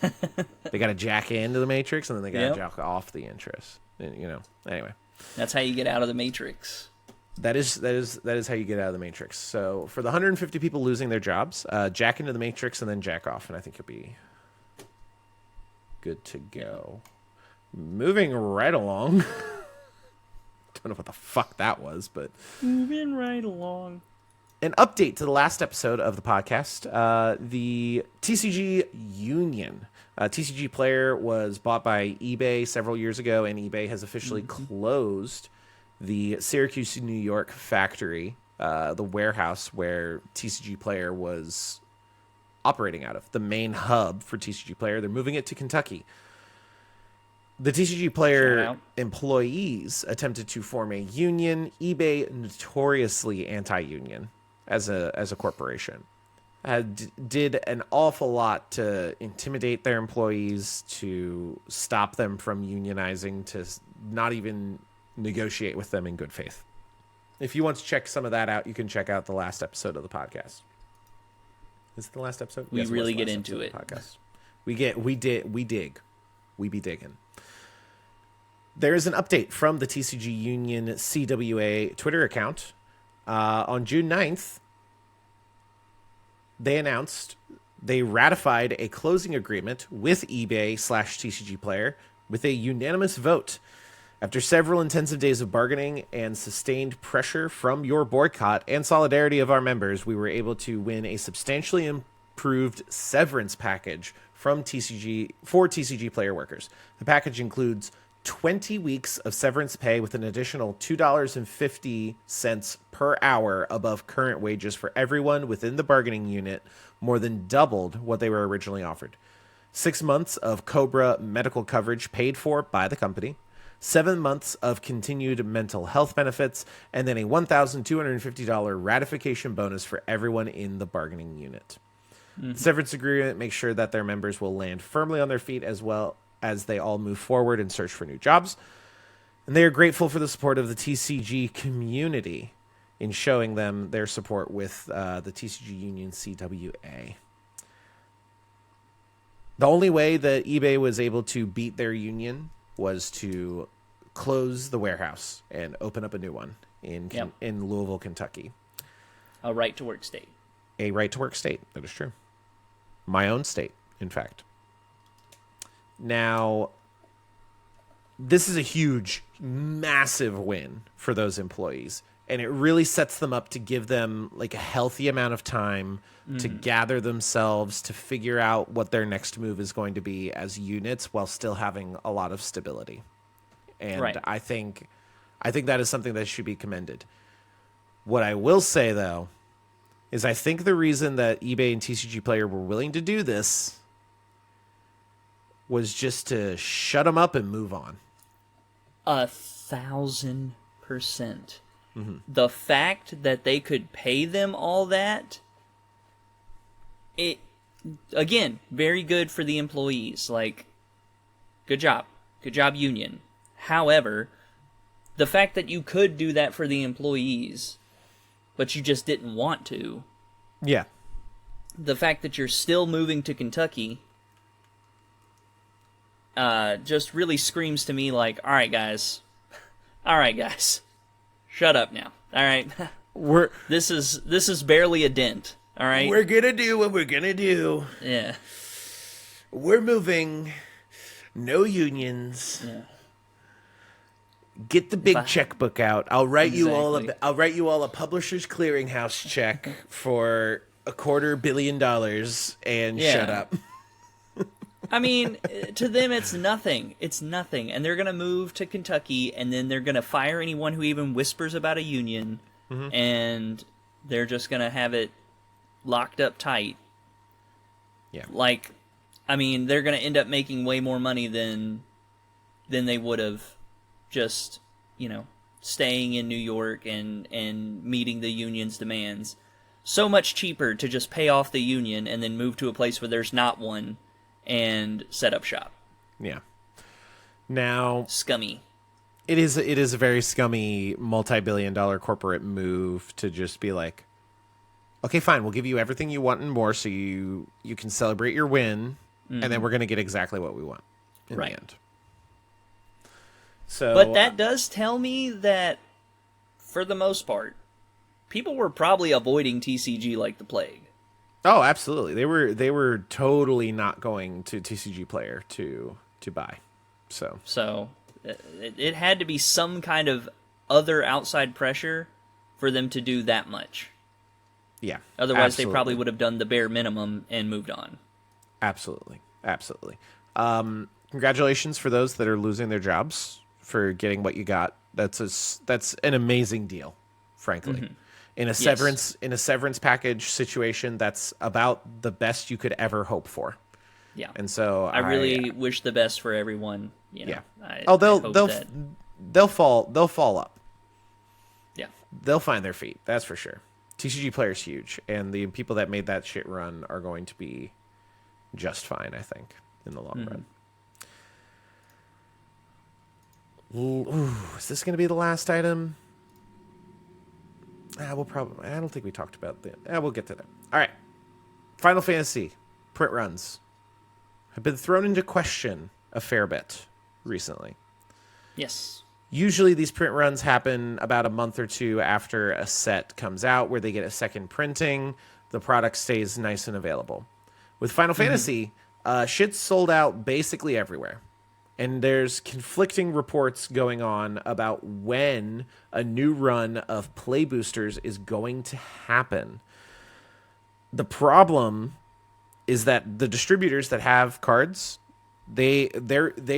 Speaker 1: They got to jack into the Matrix, and then they got to jack off the interest. Anyway.
Speaker 2: That's how you get out of the Matrix.
Speaker 1: That is how you get out of the Matrix. So for the 150 people losing their jobs, jack into the Matrix and then jack off, and I think you'll be good to go. Moving right along. Don't know what the fuck that was, but
Speaker 2: moving right along.
Speaker 1: An update to the last episode of the podcast. The TCG Union. TCG Player was bought by eBay several years ago, and eBay has officially closed the Syracuse, New York factory, the warehouse where TCG Player was operating out of, the main hub for TCG Player. They're moving it to Kentucky. The TCG Player employees attempted to form a union. eBay, notoriously anti-union as a corporation, did an awful lot to intimidate their employees, to stop them from unionizing, to not even negotiate with them in good faith. If you want to check some of that out, you can check out the last episode of the podcast. Is it the last episode?
Speaker 2: We really get into it.
Speaker 1: Podcast. We dig. We be digging. There is an update from the TCG Union CWA Twitter account. On June 9th, they announced they ratified a closing agreement with eBay/TCG Player with a unanimous vote. After several intensive days of bargaining and sustained pressure from your boycott and solidarity of our members, we were able to win a substantially improved severance package from TCG Player workers. The package includes 20 weeks of severance pay with an additional $2.50 per hour above current wages for everyone within the bargaining unit, more than doubled what they were originally offered. 6 months of COBRA medical coverage paid for by the company, 7 months of continued mental health benefits, and then a $1,250 ratification bonus for everyone in the bargaining unit. The severance agreement makes sure that their members will land firmly on their feet as well as they all move forward and search for new jobs. And they are grateful for the support of the TCG community in showing them their support with the TCG Union CWA. The only way that eBay was able to beat their union was to close the warehouse and open up a new one in Louisville, Kentucky.
Speaker 2: A right-to-work state.
Speaker 1: A right-to-work state. That is true. My own state, in fact. Now, this is a huge, massive win for those employees, and it really sets them up to give them like a healthy amount of time to gather themselves, to figure out what their next move is going to be as units while still having a lot of stability. And I think that is something that should be commended. What I will say, though, is I think the reason that eBay and TCG Player were willing to do this was just to shut them up and move on.
Speaker 2: 1,000%. The fact that they could pay them all that, it, again, very good for the employees. Like, good job, union. However, the fact that you could do that for the employees, but you just didn't want to.
Speaker 1: Yeah.
Speaker 2: The fact that you're still moving to Kentucky just really screams to me like, all right, guys, shut up now. All right, this is barely a dent. All right,
Speaker 1: we're gonna do what we're gonna do.
Speaker 2: Yeah,
Speaker 1: we're moving. No unions.
Speaker 2: Yeah.
Speaker 1: Get the big checkbook out. I'll write you all a Publishers Clearinghouse check for $250 million and shut up.
Speaker 2: I mean, to them, it's nothing. It's nothing. And they're going to move to Kentucky, and then they're going to fire anyone who even whispers about a union, and they're just going to have it locked up tight.
Speaker 1: Yeah.
Speaker 2: Like, I mean, they're going to end up making way more money than they would have just, staying in New York and meeting the union's demands. So much cheaper to just pay off the union and then move to a place where there's not one and set up shop.
Speaker 1: Yeah. Now,
Speaker 2: Scummy.
Speaker 1: it is a very scummy multi-billion-dollar corporate move to just be like, okay, fine, we'll give you everything you want and more, so you can celebrate your win, and then we're going to get exactly what we want in the end. So,
Speaker 2: but that does tell me that, for the most part, people were probably avoiding TCG like the plague.
Speaker 1: Oh, absolutely. They were totally not going to TCG Player to buy. So
Speaker 2: it had to be some kind of other outside pressure for them to do that much.
Speaker 1: Yeah.
Speaker 2: Otherwise,
Speaker 1: absolutely.
Speaker 2: they probably would have done the bare minimum and moved on.
Speaker 1: Absolutely. Congratulations for those that are losing their jobs for getting what you got. That's an amazing deal, frankly. In a severance package situation, that's about the best you could ever hope for.
Speaker 2: Yeah.
Speaker 1: And so
Speaker 2: I really wish the best for everyone.
Speaker 1: Yeah.
Speaker 2: They'll
Speaker 1: they'll fall up.
Speaker 2: Yeah.
Speaker 1: They'll find their feet. That's for sure. TCG Player is huge, and the people that made that shit run are going to be just fine, I think, in the long run. Ooh, is this going to be the last item? We'll probably. I don't think we talked about that. We'll get to that. All right. Final Fantasy print runs have been thrown into question a fair bit recently.
Speaker 2: Yes.
Speaker 1: Usually these print runs happen about a month or two after a set comes out, where they get a second printing. The product stays nice and available. With Final Fantasy, shit's sold out basically everywhere. And there's conflicting reports going on about when a new run of play boosters is going to happen. The problem is that the distributors that have cards, they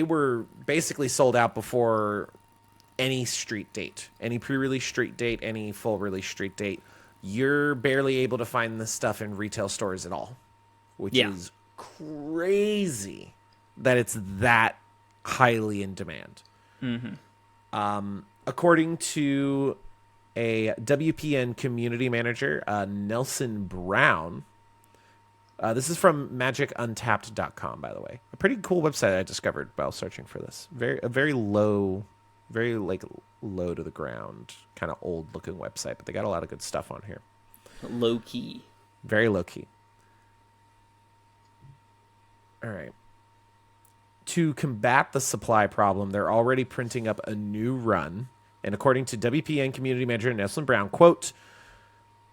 Speaker 1: were basically sold out before any street date, any pre-release street date, any full release street date. You're barely able to find this stuff in retail stores at all, which is crazy that it's that highly in demand. According to a WPN community manager, Nelson Brown, this is from magic-untapped.com, by the way. A pretty cool website I discovered while searching for this. Very low to the ground, kind of old looking website, but they got a lot of good stuff on here.
Speaker 2: Low key.
Speaker 1: Very low key. All right. To combat the supply problem, they're already printing up a new run. And according to WPN community manager Nelson Brown, quote,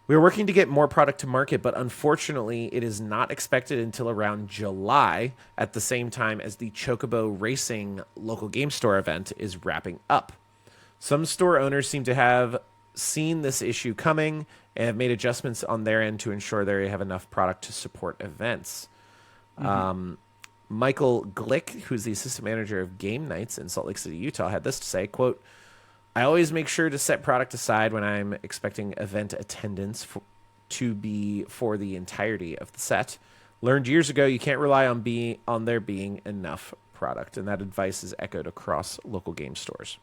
Speaker 1: "We are working to get more product to market, but unfortunately it is not expected until around July, at the same time as the Chocobo Racing local game store event is wrapping up. Some store owners seem to have seen this issue coming and have made adjustments on their end to ensure they have enough product to support events." Michael Glick, who's the assistant manager of Game Nights in Salt Lake City, Utah, had this to say, quote, "I always make sure to set product aside when I'm expecting event attendance to be for the entirety of the set. Learned years ago you can't rely on there being enough product," and that advice is echoed across local game stores.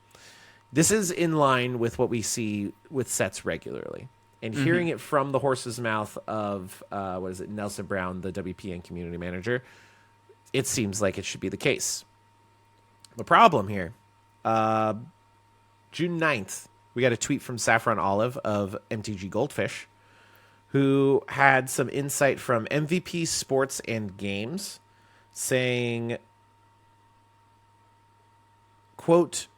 Speaker 1: This is in line with what we see with sets regularly. And hearing it from the horse's mouth of, Nelson Brown, the WPN community manager, it seems like it should be the case. The problem here, June 9th, we got a tweet from Saffron Olive of MTG Goldfish, who had some insight from MVP Sports and Games, saying, quote,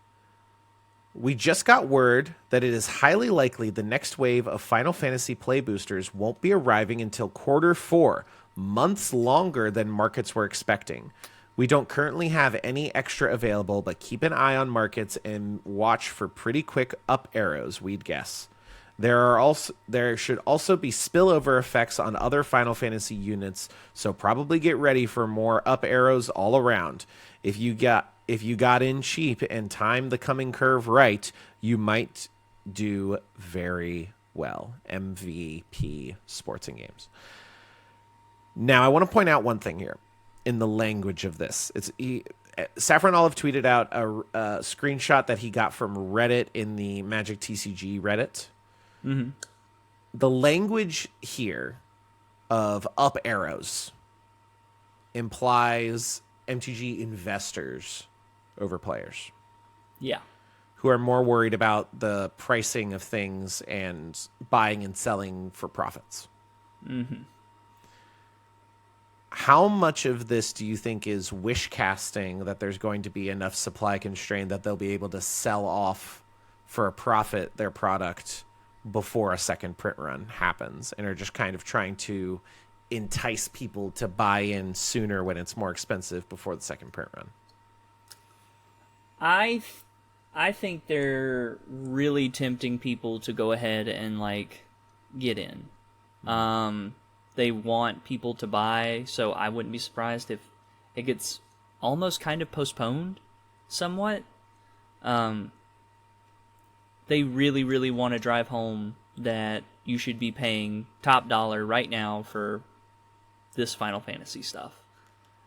Speaker 1: "We just got word that it is highly likely the next wave of Final Fantasy play boosters won't be arriving until Q4, months longer than markets were expecting. We don't currently have any extra available, but keep an eye on markets and watch for pretty quick up arrows, we'd guess. There should also be spillover effects on other Final Fantasy units, so probably get ready for more up arrows all around. If you got in cheap and timed the coming curve right, you might do very well. MVP Sports and Games. Now, I want to point out one thing here in the language of this. Saffron Olive tweeted out a screenshot that he got from Reddit in the Magic TCG Reddit. Mm-hmm. The language here of up arrows implies MTG investors over players.
Speaker 2: Yeah.
Speaker 1: Who are more worried about the pricing of things and buying and selling for profits.
Speaker 2: Mm-hmm.
Speaker 1: How much of this do you think is wish casting that there's going to be enough supply constraint that they'll be able to sell off for a profit their product before a second print run happens, and are just kind of trying to entice people to buy in sooner when it's more expensive before the second print run?
Speaker 2: I think they're really tempting people to go ahead and like get in. They want people to buy, so I wouldn't be surprised if it gets almost kind of postponed somewhat. They really, really want to drive home that you should be paying top dollar right now for this Final Fantasy stuff.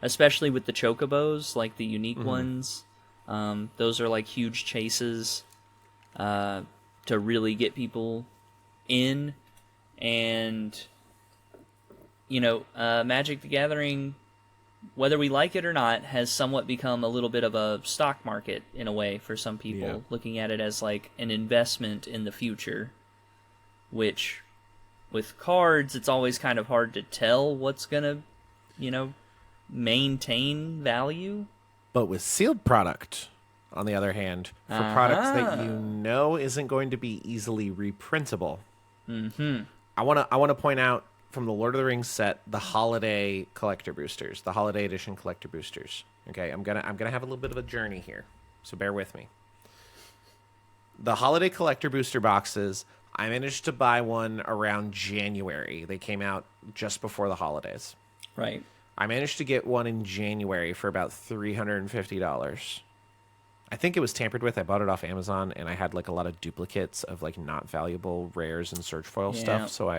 Speaker 2: Especially with the chocobos, like the unique ones. Those are like huge chases to really get people in. And, Magic the Gathering, whether we like it or not, has somewhat become a little bit of a stock market in a way for some people, looking at it as like an investment in the future, which with cards, it's always kind of hard to tell what's going to, maintain value.
Speaker 1: But with sealed product, on the other hand, for products that isn't going to be easily reprintable, I want to point out from the Lord of the Rings set, the holiday collector boosters, the holiday edition collector boosters. Okay, I'm gonna have a little bit of a journey here, so bear with me. The holiday collector booster boxes, I managed to buy one around January. They came out just before the holidays.
Speaker 2: Right.
Speaker 1: I managed to get one in January for about $350. I think it was tampered with. I bought it off Amazon, and I had like a lot of duplicates of like not valuable rares and search foil stuff. So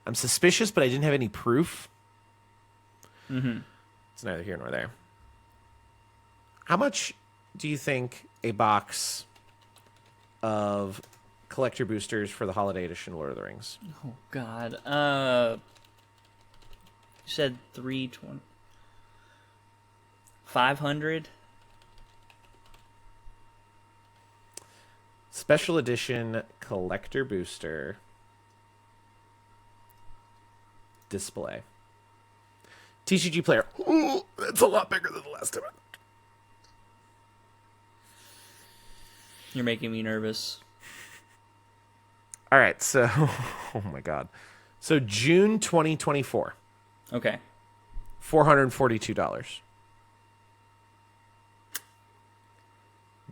Speaker 1: I'm suspicious, but I didn't have any proof. It's neither here nor there. How much do you think a box of collector boosters for the holiday edition Lord of the Rings?
Speaker 2: Oh God. You said 320. 500.
Speaker 1: Special edition collector booster display. TCG Player. Ooh, that's a lot bigger than the last time.
Speaker 2: You're making me nervous.
Speaker 1: All right, so oh my God. So June 2024.
Speaker 2: Okay.
Speaker 1: $442.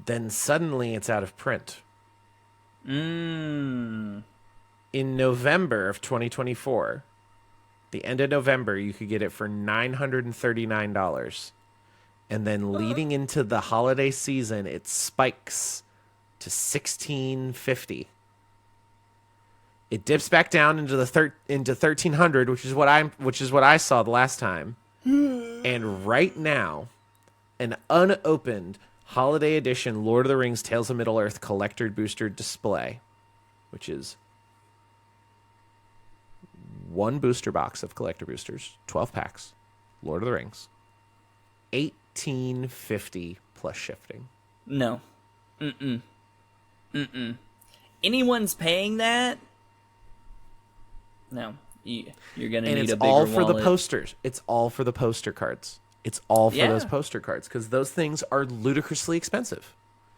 Speaker 1: Then suddenly it's out of print. In November of 2024, the end of November, you could get it for $939. And then leading into the holiday season, it spikes to $1,650. It dips back down into into $1,300, which is what I saw the last time. And right now, an unopened Holiday Edition Lord of the Rings Tales of Middle-earth Collector Booster Display, which is one booster box of collector boosters, 12 packs, Lord of the Rings, $1,850 plus shifting.
Speaker 2: No. Anyone's paying that? No. You're going to need a bigger wallet.
Speaker 1: And it's all for the posters. It's all for the poster cards. It's all for those poster cards because those things are ludicrously expensive.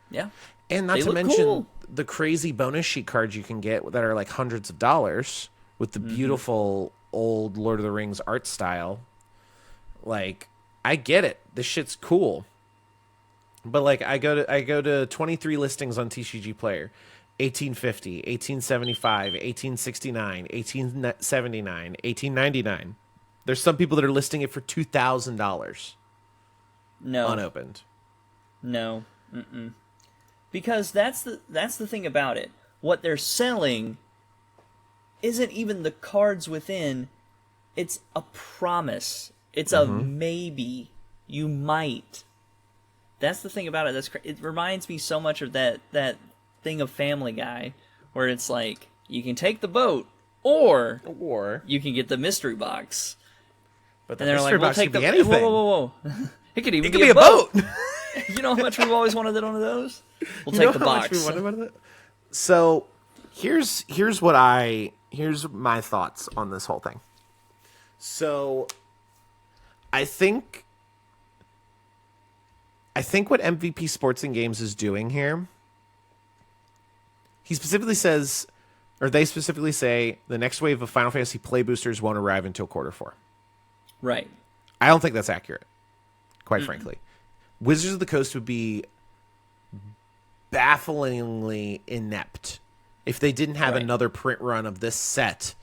Speaker 2: Yeah.
Speaker 1: And not to mention the crazy bonus sheet cards you can get that are like hundreds of dollars with the beautiful old Lord of the Rings art style. Like, I get it. This shit's cool. But like I go to 23 listings on TCG Player, 1850, 1875, 1869, 1879, 1899. There's some people that are listing it for $2,000
Speaker 2: No.
Speaker 1: unopened.
Speaker 2: No. Mm-mm. Because that's the thing about it. What they're selling isn't even the cards within. It's a promise. It's a maybe. You might. That's the thing about it. It reminds me so much of that thing of Family Guy, where it's like, you can take the boat, or you can get the mystery box.
Speaker 1: But the
Speaker 2: And they're
Speaker 1: mystery
Speaker 2: like, we'll
Speaker 1: box
Speaker 2: take
Speaker 1: could
Speaker 2: the
Speaker 1: be anything.
Speaker 2: Whoa. It could even
Speaker 1: It could
Speaker 2: be
Speaker 1: be
Speaker 2: a
Speaker 1: a boat.
Speaker 2: You know how much we've always wanted one of those? We'll
Speaker 1: You
Speaker 2: take
Speaker 1: know
Speaker 2: the
Speaker 1: how much
Speaker 2: box.
Speaker 1: we wanted about it? So here's my thoughts on this whole thing. So I think what MVP Sports and Games is doing here, they specifically say the next wave of Final Fantasy play boosters won't arrive until Q4.
Speaker 2: Right.
Speaker 1: I don't think that's accurate, quite frankly. Wizards of the Coast would be bafflingly inept if they didn't have
Speaker 2: Right.
Speaker 1: another print run of this set,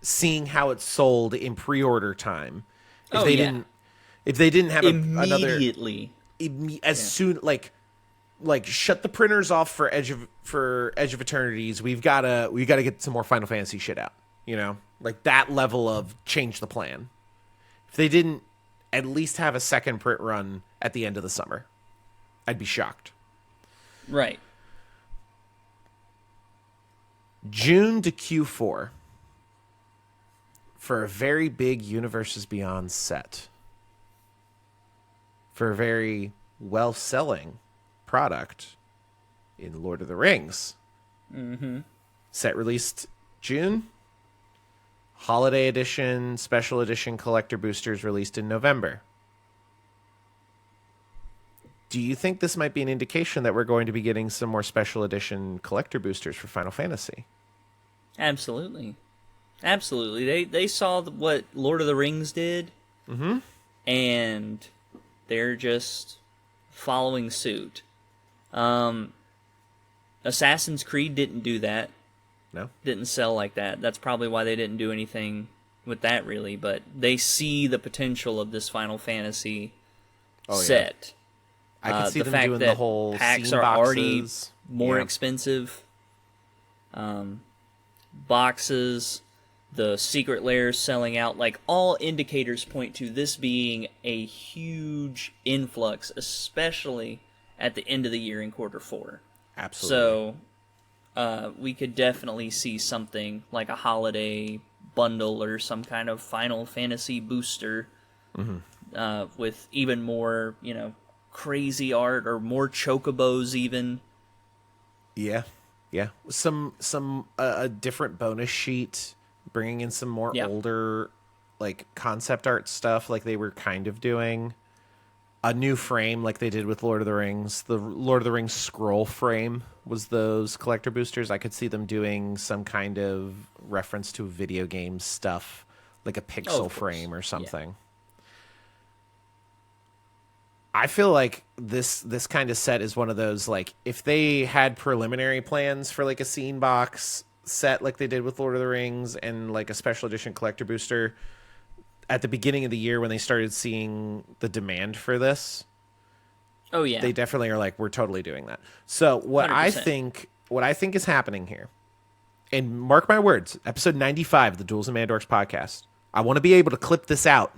Speaker 1: seeing how it sold in pre-order time. If they didn't have another
Speaker 2: Immediately.
Speaker 1: soon, like shut the printers off for Edge of Eternities. We gotta get some more Final Fantasy shit out. You know, like that level of change the plan. If they didn't at least have a second print run at the end of the summer, I'd be shocked.
Speaker 2: Right.
Speaker 1: June to Q4 for a very big Universes Beyond set. For a very well-selling product in Lord of the Rings. Mm-hmm. Set released June. Holiday edition, special edition collector boosters released in November. Do you think this might be an indication that we're going to be getting some more special edition collector boosters for Final Fantasy?
Speaker 2: Absolutely. They saw what Lord of the Rings did, and they're just following suit. Assassin's Creed didn't do that.
Speaker 1: No?
Speaker 2: Didn't sell like that. That's probably why they didn't do anything with that, really. But they see the potential of this Final Fantasy set.
Speaker 1: I can see
Speaker 2: the
Speaker 1: them
Speaker 2: fact
Speaker 1: doing
Speaker 2: that
Speaker 1: the whole
Speaker 2: packs
Speaker 1: scene
Speaker 2: are
Speaker 1: boxes.
Speaker 2: already more expensive. Boxes, the Secret Lair selling out, like all indicators point to this being a huge influx, especially at the end of the year in Q4.
Speaker 1: Absolutely.
Speaker 2: So we could definitely see something like a holiday bundle or some kind of Final Fantasy booster with even more, crazy art or more chocobos even.
Speaker 1: Yeah. Some a different bonus sheet, bringing in some more older, like, concept art stuff, like they were kind of doing. A new frame, like they did with Lord of the Rings. The Lord of the Rings scroll frame was those collector boosters. I could see them doing some kind of reference to video game stuff, like a pixel frame or something. I feel like this kind of set is one of those, like, if they had preliminary plans for like a scene box set like they did with Lord of the Rings and like a special edition collector booster at the beginning of the year when they started seeing the demand for this.
Speaker 2: Oh yeah.
Speaker 1: They definitely are like, we're totally doing that. So what
Speaker 2: 100%.
Speaker 1: I think is happening here, and mark my words, episode 95 of the Duels and Mandorks podcast, I want to be able to clip this out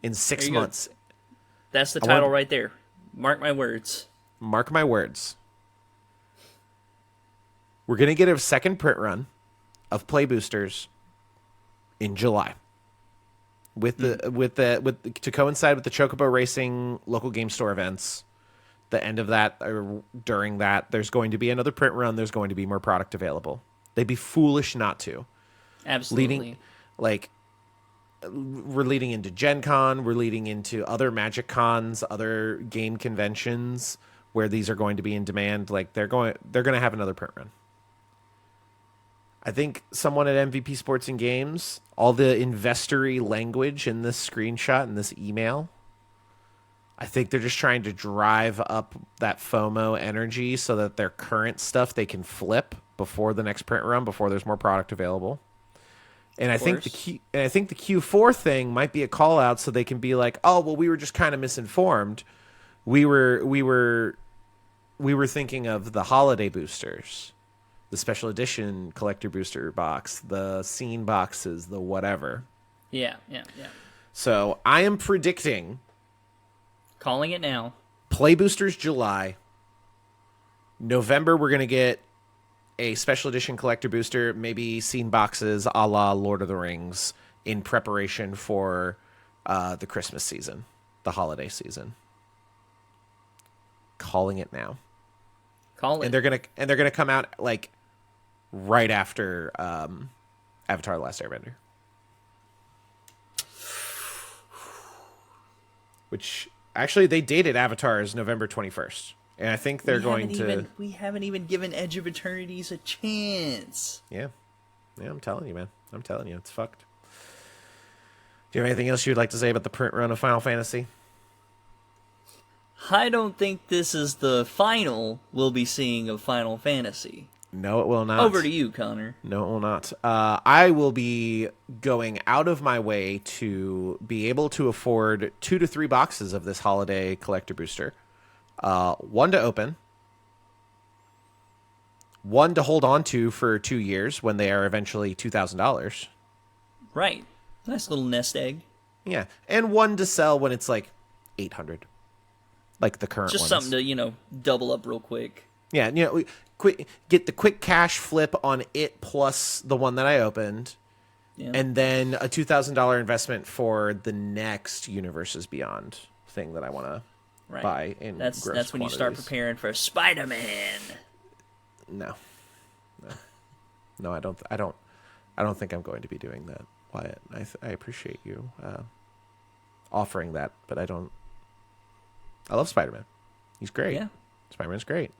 Speaker 1: in 6 months.
Speaker 2: That's the title right there. Mark my words.
Speaker 1: Mark my words. We're going to get a second print run of play boosters in July. To coincide with the Chocobo Racing local game store events. The end of that, or during that, there's going to be another print run. There's going to be more product available. They'd be foolish not to.
Speaker 2: Absolutely.
Speaker 1: We're leading into Gen Con. We're leading into other Magic Cons, other game conventions where these are going to be in demand. Like they're going to have another print run. I think someone at MVP Sports and Games, all the investory language in this screenshot and this email, I think they're just trying to drive up that FOMO energy so that their current stuff they can flip before the next print run, before there's more product available. And I think
Speaker 2: course.
Speaker 1: the Q4 thing might be a call out so they can be like, oh well, we were just kind of misinformed. We were thinking of the holiday boosters, the special edition collector booster box, the scene boxes, the whatever.
Speaker 2: Yeah.
Speaker 1: So I am predicting
Speaker 2: Calling it now.
Speaker 1: Play Boosters July. November, we're going to get a special edition collector booster, maybe scene boxes a la Lord of the Rings in preparation for the Christmas season, the holiday season. Calling it now.
Speaker 2: Call it.
Speaker 1: And they're gonna come out like right after Avatar: The Last Airbender. Which actually they dated Avatar as November 21st. And I think they're
Speaker 2: We haven't even given Edge of Eternities a chance.
Speaker 1: Yeah. Yeah, I'm telling you, man. I'm telling you, it's fucked. Do you have anything else you'd like to say about the print run of Final Fantasy?
Speaker 2: I don't think this is the final we'll be seeing of Final Fantasy.
Speaker 1: No, it will not.
Speaker 2: Over to you, Connor.
Speaker 1: No, it will not. I will be going out of my way to be able to afford 2 to 3 boxes of this holiday collector booster. 1 to open. 1 to hold on to for 2 years when they are eventually $2,000.
Speaker 2: Right. Nice little nest egg.
Speaker 1: Yeah. And 1 to sell when it's like 800. Like the current
Speaker 2: Just
Speaker 1: ones.
Speaker 2: something to, double up real quick.
Speaker 1: Yeah, get the quick cash flip on it plus the one that I opened.
Speaker 2: Yeah.
Speaker 1: And then a $2,000 investment for the next Universes Beyond thing that I want to buy in
Speaker 2: That's
Speaker 1: gross
Speaker 2: when you start
Speaker 1: quantities.
Speaker 2: preparing for Spider-Man.
Speaker 1: No, I don't think I'm going to be doing that, Wyatt. I appreciate you offering that, but I don't. I love Spider-Man. He's great.
Speaker 2: Yeah.
Speaker 1: Spider-Man's great.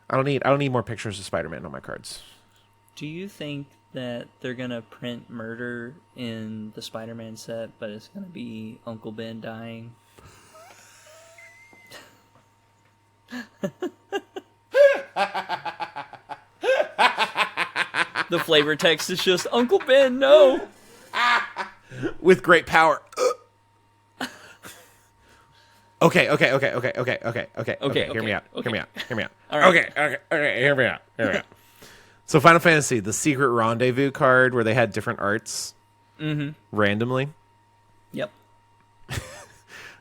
Speaker 1: I don't need more pictures of Spider-Man on my cards.
Speaker 2: Do you think that they're gonna print murder in the Spider-Man set, but it's gonna be Uncle Ben dying? The flavor text is just Uncle Ben, no.
Speaker 1: With great power. Okay. Hear me out.
Speaker 2: okay.
Speaker 1: Hear me out.
Speaker 2: All right.
Speaker 1: Okay. Hear me out. So Final Fantasy, the Secret Rendezvous card where they had different arts randomly.
Speaker 2: Yep.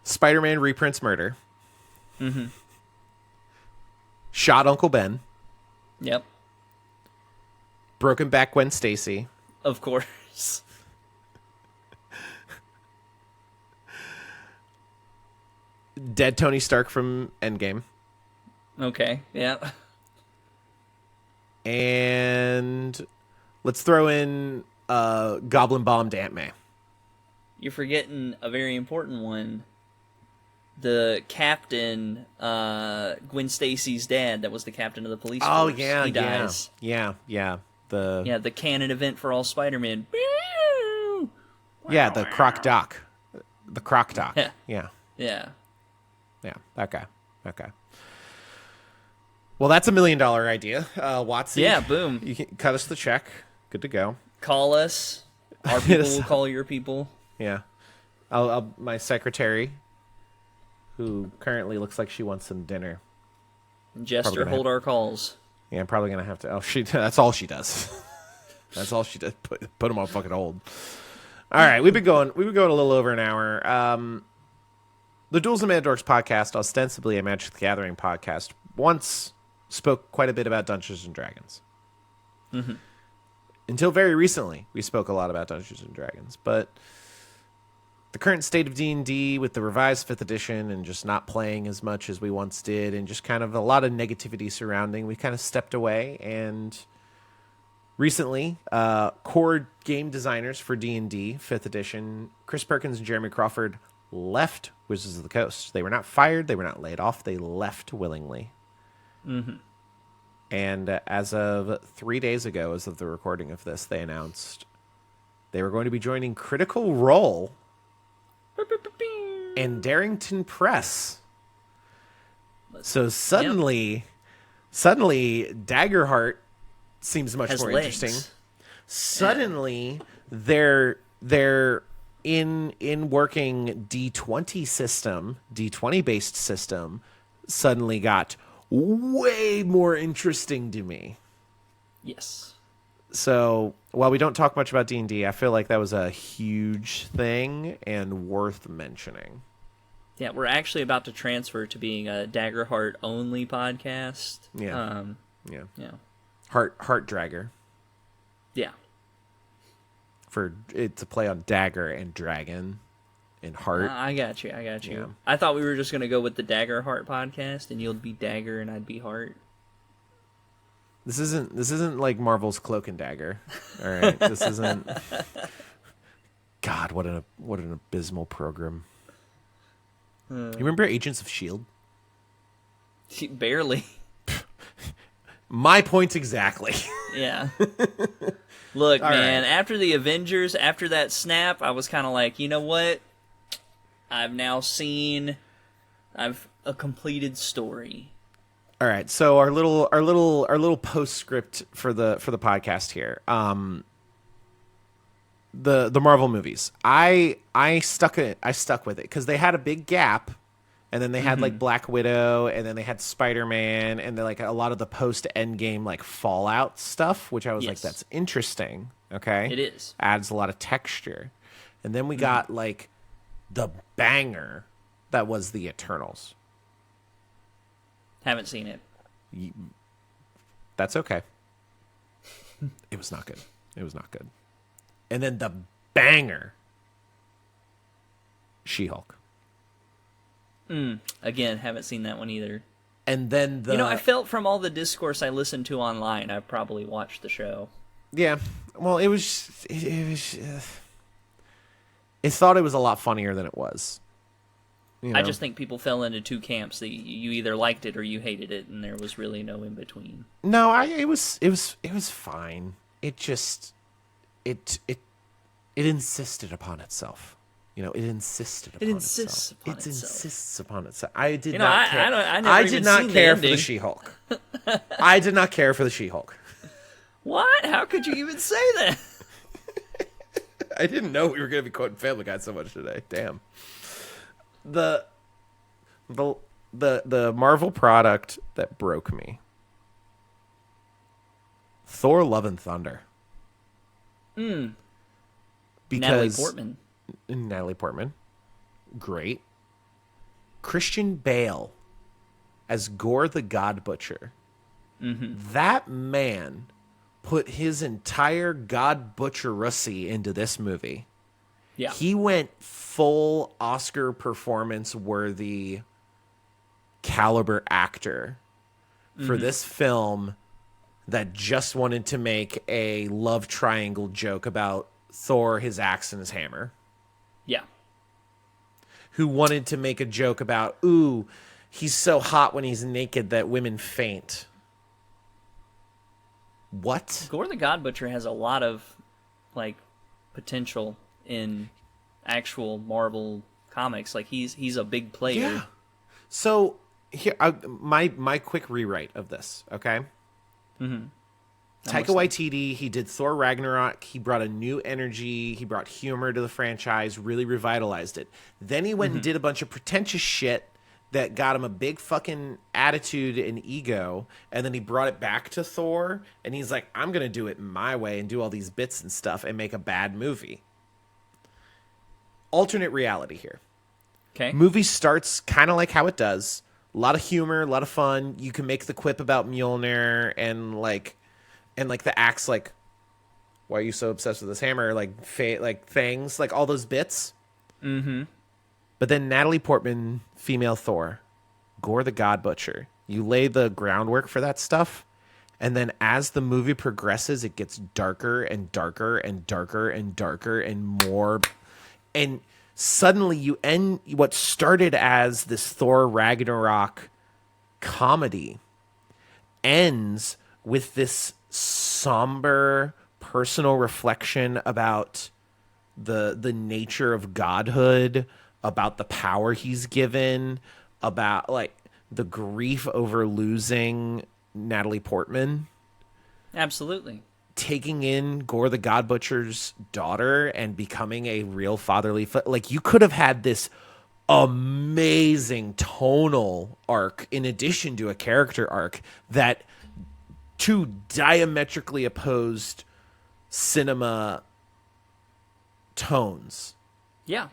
Speaker 1: Spider-Man reprints murder. Shot Uncle Ben.
Speaker 2: Yep.
Speaker 1: Broken back Gwen Stacy.
Speaker 2: Of course.
Speaker 1: Dead Tony Stark from Endgame.
Speaker 2: Okay. Yeah.
Speaker 1: And let's throw in Goblin Bombed Aunt May.
Speaker 2: You're forgetting a very important one. The captain, Gwen Stacy's dad, that was the captain of the police force.
Speaker 1: Oh yeah,
Speaker 2: he dies.
Speaker 1: Yeah.
Speaker 2: The canon event for all Spider-Man.
Speaker 1: Yeah, the Croc Doc. The Croc Doc. Yeah.
Speaker 2: Yeah.
Speaker 1: Yeah, that guy. Well, that's $1 million idea. Watsy.
Speaker 2: Yeah, boom.
Speaker 1: You can cut us the check. Good to go.
Speaker 2: Call us. Our people will call your people.
Speaker 1: Yeah. My secretary, who currently looks like she wants some dinner.
Speaker 2: Jester, hold our calls.
Speaker 1: Yeah, I'm probably gonna have to. Oh, that's all she does. That's all she does. Put them on fucking hold. All right, we've been going a little over an hour. The Duels of Mad Dorks podcast, ostensibly a Magic the Gathering podcast, once spoke quite a bit about Dungeons and Dragons. Until very recently, we spoke a lot about Dungeons and Dragons, but the current state of D&D with the revised 5th edition and just not playing as much as we once did and just kind of a lot of negativity surrounding, we kind of stepped away. And recently, core game designers for D&D 5th edition, Chris Perkins and Jeremy Crawford, left Wizards of the Coast. They were not fired. They were not laid off. They left willingly. And as of 3 days ago, as of the recording of this, they announced they were going to be joining Critical Role and Darrington Press. So suddenly, Suddenly, Daggerheart seems much
Speaker 2: Has
Speaker 1: more
Speaker 2: legs.
Speaker 1: interesting. Suddenly, they're in working D20 system, D20 based system, suddenly got way more interesting to me.
Speaker 2: Yes.
Speaker 1: So while we don't talk much about D&D, I feel like that was a huge thing and worth mentioning.
Speaker 2: Yeah, we're actually about to transfer to being a Daggerheart only podcast.
Speaker 1: Yeah. Yeah.
Speaker 2: Yeah.
Speaker 1: Heart Dragger.
Speaker 2: Yeah.
Speaker 1: For it's a play on dagger and dragon and heart.
Speaker 2: I got you.
Speaker 1: Yeah.
Speaker 2: I thought we were just going to go with the Daggerheart podcast, and you'll be Dagger and I'd be Heart.
Speaker 1: This isn't like Marvel's Cloak and Dagger. All right. This isn't. God, what an abysmal program. You remember Agents of Shield?
Speaker 2: Barely.
Speaker 1: My point exactly.
Speaker 2: Yeah. Look,
Speaker 1: All
Speaker 2: man,
Speaker 1: right.
Speaker 2: after the Avengers, after that snap, I was kind of like, you know what? I've now seen a completed story.
Speaker 1: All right, so our little postscript for the podcast here. The Marvel movies. I stuck with it because they had a big gap, and then they had like Black Widow, and then they had Spider-Man, and then like a lot of the post Endgame like Fallout stuff, which I was like,
Speaker 2: Yes.
Speaker 1: that's interesting. Okay,
Speaker 2: It is.
Speaker 1: adds a lot of texture, and then we got like the banger that was the Eternals.
Speaker 2: Haven't seen it.
Speaker 1: That's okay. It was not good. It was not good. And then the banger, She-Hulk.
Speaker 2: Again, haven't seen that one either.
Speaker 1: And then the
Speaker 2: I felt from all the discourse I listened to online, I probably watched the show.
Speaker 1: yeah. Well, it thought it was a lot funnier than it was. You know?
Speaker 2: I just think people fell into two camps. That you either liked it or you hated it, and there was really no in between.
Speaker 1: No, it was fine. It just it insisted upon itself. You know, it insisted upon
Speaker 2: insists
Speaker 1: itself.
Speaker 2: upon
Speaker 1: It
Speaker 2: itself.
Speaker 1: insists upon itself. I did
Speaker 2: You know,
Speaker 1: not
Speaker 2: I
Speaker 1: care.
Speaker 2: never
Speaker 1: I
Speaker 2: even
Speaker 1: did not
Speaker 2: seen the
Speaker 1: care for the
Speaker 2: ending.
Speaker 1: She-Hulk. I did not care for the She-Hulk.
Speaker 2: What? How could you even say that?
Speaker 1: I didn't know we were going to be quoting Family Guy so much today. Damn. The Marvel product that broke me. Thor Love and Thunder. Because
Speaker 2: Natalie Portman.
Speaker 1: Great. Christian Bale as Gore the God Butcher. That man put his entire God Butcherussy into this movie.
Speaker 2: Yeah.
Speaker 1: He went full Oscar performance worthy caliber actor for this film that just wanted to make a love triangle joke about Thor, his axe, and his hammer.
Speaker 2: Yeah.
Speaker 1: Who wanted to make a joke about, ooh, he's so hot when he's naked that women faint. What?
Speaker 2: Gore the God Butcher has a lot of potential in actual Marvel comics. Like he's a big player.
Speaker 1: Yeah. So here, my quick rewrite of this. Okay. Taika Waititi, he did Thor Ragnarok. He brought a new energy. He brought humor to the franchise. Really revitalized it. Then he went and did a bunch of pretentious shit that got him a big fucking attitude and ego, and then he brought it back to Thor, and he's like, I'm gonna do it my way and do all these bits and stuff and make a bad movie. Alternate reality here.
Speaker 2: Okay.
Speaker 1: Movie starts kind of like how it does. A lot of humor, a lot of fun. You can make the quip about Mjolnir and the axe, like, why are you so obsessed with this hammer? Like things, like all those bits. But then Natalie Portman, female Thor, Gore the God Butcher. You lay the groundwork for that stuff, and then as the movie progresses, it gets darker and darker and darker and darker and more. And suddenly you end what started as this Thor Ragnarok comedy ends with this somber personal reflection about the nature of godhood, about the power he's given, about like the grief over losing Natalie Portman
Speaker 2: Absolutely.
Speaker 1: taking in Gore the God Butcher's daughter and becoming a real fatherly like you could have had this amazing tonal arc in addition to a character arc that two diametrically opposed cinema tones,
Speaker 2: Yeah.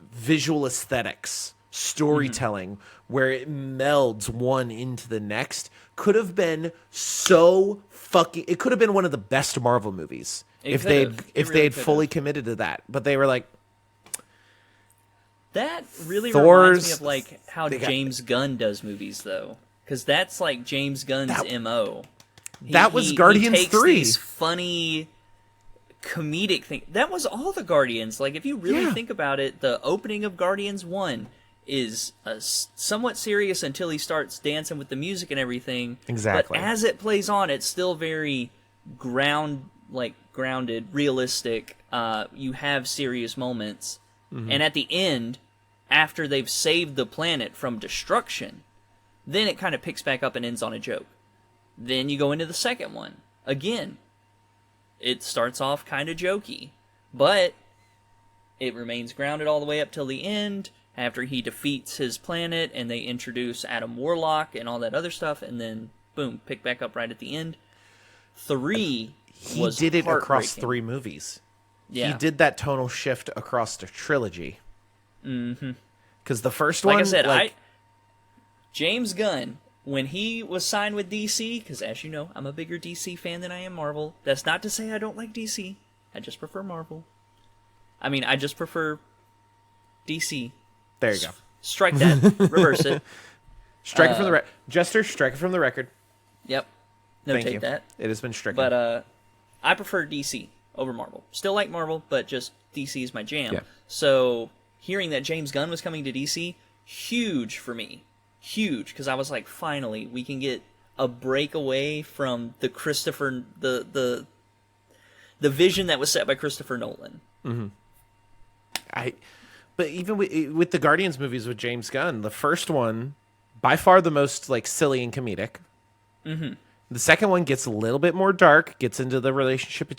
Speaker 1: visual aesthetics, storytelling, where it melds one into the next, could have been so fucking. It could have been one of the best Marvel movies if they had fully committed to that. But they were like,
Speaker 2: that really
Speaker 1: Thor's-
Speaker 2: reminds me of like how
Speaker 1: they got-
Speaker 2: James Gunn does movies, though, because that's like James Gunn's MO.
Speaker 1: That was Guardians
Speaker 2: he takes
Speaker 1: 3.
Speaker 2: These funny comedic thing. That was all the Guardians. Like, if you really think about it, the opening of Guardians 1 is somewhat serious until he starts dancing with the music and everything.
Speaker 1: Exactly.
Speaker 2: But as it plays on, it's still very grounded, realistic. You have serious moments. And at the end, after they've saved the planet from destruction, then it kind of picks back up and ends on a joke. Then you go into the second one. Again, it starts off kind of jokey, but it remains grounded all the way up till the end, after he defeats his planet and they introduce Adam Warlock and all that other stuff, and then, boom, pick back up right at the end. 3
Speaker 1: he
Speaker 2: was
Speaker 1: did it across
Speaker 2: heartbreaking.
Speaker 1: 3 movies.
Speaker 2: Yeah.
Speaker 1: He did that tonal shift across the trilogy. Mm-hmm. Because the first
Speaker 2: Like
Speaker 1: one,
Speaker 2: I said, James Gunn, when he was signed with DC, because as you know, I'm a bigger DC fan than I am Marvel. That's not to say I don't like DC. I just prefer Marvel. I mean, I just prefer DC.
Speaker 1: there you go.
Speaker 2: Strike that. Reverse it.
Speaker 1: Strike it from the record. Jester, strike it from the record.
Speaker 2: Yep.
Speaker 1: Thank
Speaker 2: Notate
Speaker 1: you.
Speaker 2: that.
Speaker 1: It has been stricken.
Speaker 2: But I prefer DC over Marvel. Still like Marvel, but just DC is my jam.
Speaker 1: Yeah.
Speaker 2: So hearing that James Gunn was coming to DC, huge for me. Huge, because I was like, finally, we can get a break away from the Christopher, the vision that was set by Christopher Nolan.
Speaker 1: But even with the Guardians movies with James Gunn, the first one, by far the most like silly and comedic. Mm-hmm. The second one gets a little bit more dark, gets into the relationship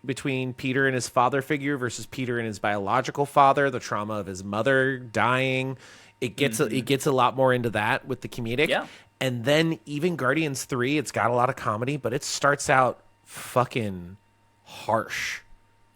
Speaker 1: between Peter and his father figure versus Peter and his biological father, the trauma of his mother dying. It gets it gets a lot more into that with the comedic.
Speaker 2: Yeah.
Speaker 1: And then even Guardians 3, it's got a lot of comedy, but it starts out fucking harsh.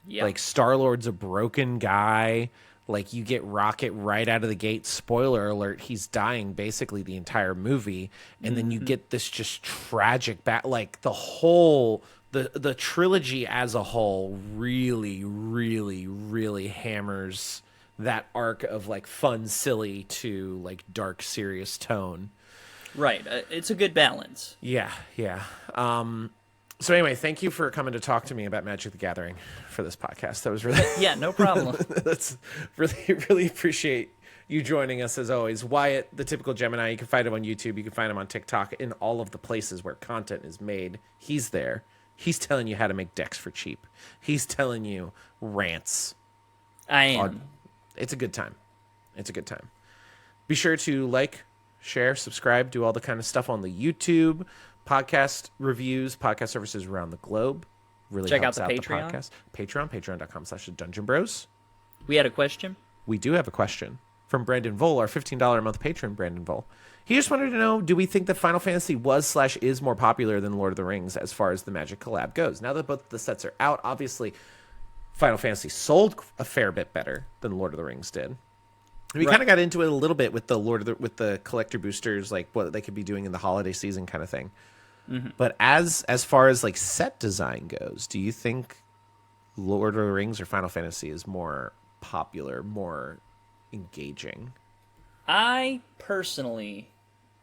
Speaker 2: Yeah.
Speaker 1: Like Star-Lord's a broken guy. Like you get Rocket right out of the gate. Spoiler alert, he's dying basically the entire movie. And then you get this just tragic like the whole the trilogy as a whole really, really, really hammers that arc of like fun, silly to like dark, serious tone.
Speaker 2: Right. It's a good balance.
Speaker 1: Yeah, yeah. So anyway, thank you for coming to talk to me about Magic the Gathering for this podcast. That was really
Speaker 2: Yeah, no problem.
Speaker 1: that's really appreciate you joining us as always. Wyatt, the typical Gemini, you can find him on YouTube, you can find him on TikTok, in all of the places where content is made. He's there. He's telling you how to make decks for cheap. He's telling you rants.
Speaker 2: I am.
Speaker 1: It's a good time. It's a good time. Be sure to like, share, subscribe, do all the kind of stuff on the YouTube, podcast reviews, podcast services around the globe. Really
Speaker 2: Check
Speaker 1: helps
Speaker 2: out
Speaker 1: out
Speaker 2: the
Speaker 1: the
Speaker 2: Patreon.
Speaker 1: podcast. Patreon.com/Dungeon Bros.
Speaker 2: We had a question.
Speaker 1: We do have a question from Brandon Vole, our $15 a month patron, Brandon Vole. He just wanted to know, do we think that Final Fantasy was/is more popular than Lord of the Rings as far as the Magic collab goes? Now that both the sets are out, obviously Final Fantasy sold a fair bit better than Lord of the Rings did. We kind of got into it a little bit with with the collector boosters, like what they could be doing in the holiday season kind of thing. But as far as like set design goes, do you think Lord of the Rings or Final Fantasy is more popular, more engaging?
Speaker 2: I personally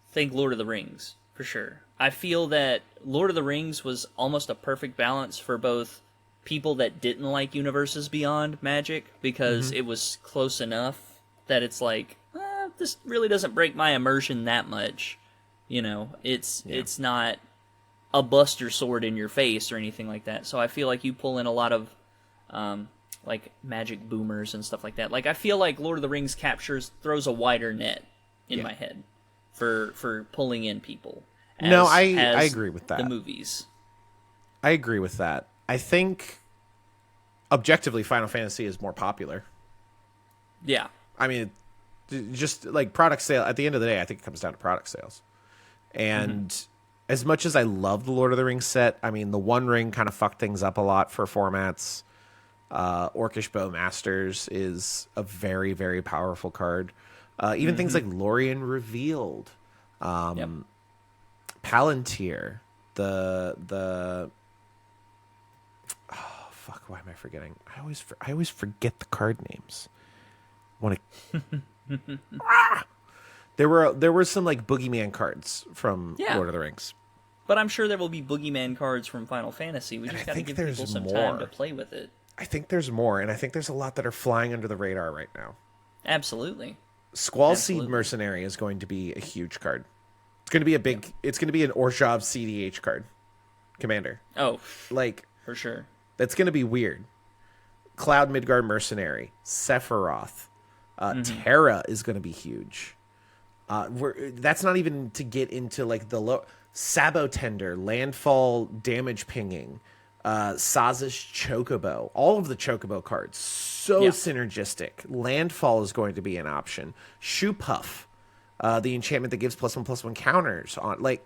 Speaker 2: think Lord of the Rings, for sure. I feel that Lord of the Rings was almost a perfect balance for both people that didn't like Universes Beyond Magic, because it was close enough that it's like, this really doesn't break my immersion that much. You know, it's not a Buster Sword in your face or anything like that. So I feel like you pull in a lot of like Magic boomers and stuff like that. Like I feel like Lord of the Rings throws a wider net in my head for pulling in people.
Speaker 1: No,
Speaker 2: as
Speaker 1: I
Speaker 2: has
Speaker 1: agree with
Speaker 2: the
Speaker 1: that.
Speaker 2: movies.
Speaker 1: I agree with that. I think objectively Final Fantasy is more popular.
Speaker 2: Yeah.
Speaker 1: I mean, just like product sale, at the end of the day, I think it comes down to product sales. And as much as I love the Lord of the Rings set, I mean, the One Ring kind of fucked things up a lot for formats. Orcish Bowmasters is a very, very powerful card. Even things like Lorien Revealed,
Speaker 2: Yep.
Speaker 1: Palantir, the fuck, why am I forgetting? I always forget the card names. Want to there were some like boogeyman cards from
Speaker 2: Yeah.
Speaker 1: Lord of the Rings.
Speaker 2: But I'm sure there will be boogeyman cards from Final Fantasy. We
Speaker 1: And
Speaker 2: just
Speaker 1: I
Speaker 2: got to
Speaker 1: think
Speaker 2: give
Speaker 1: there's
Speaker 2: people some
Speaker 1: more.
Speaker 2: time to play with it.
Speaker 1: I think there's more, and I think there's a lot that are flying under the radar right now.
Speaker 2: Absolutely.
Speaker 1: Squall Seed
Speaker 2: Absolutely.
Speaker 1: Mercenary is going to be a huge card. It's going to be a big. It's going to be an Orzhov CDH card, Commander.
Speaker 2: Oh,
Speaker 1: Like
Speaker 2: for sure.
Speaker 1: that's going to be weird. Cloud Midgard Mercenary, Sephiroth, Terra is going to be huge. That's not even to get into like the low Sabotender, Landfall Damage Pinging, Saza's Chocobo, all of the Chocobo cards, so
Speaker 2: Yeah.
Speaker 1: synergistic. Landfall is going to be an option. Shoe Puff, the enchantment that gives +1/+1 counters on. Like,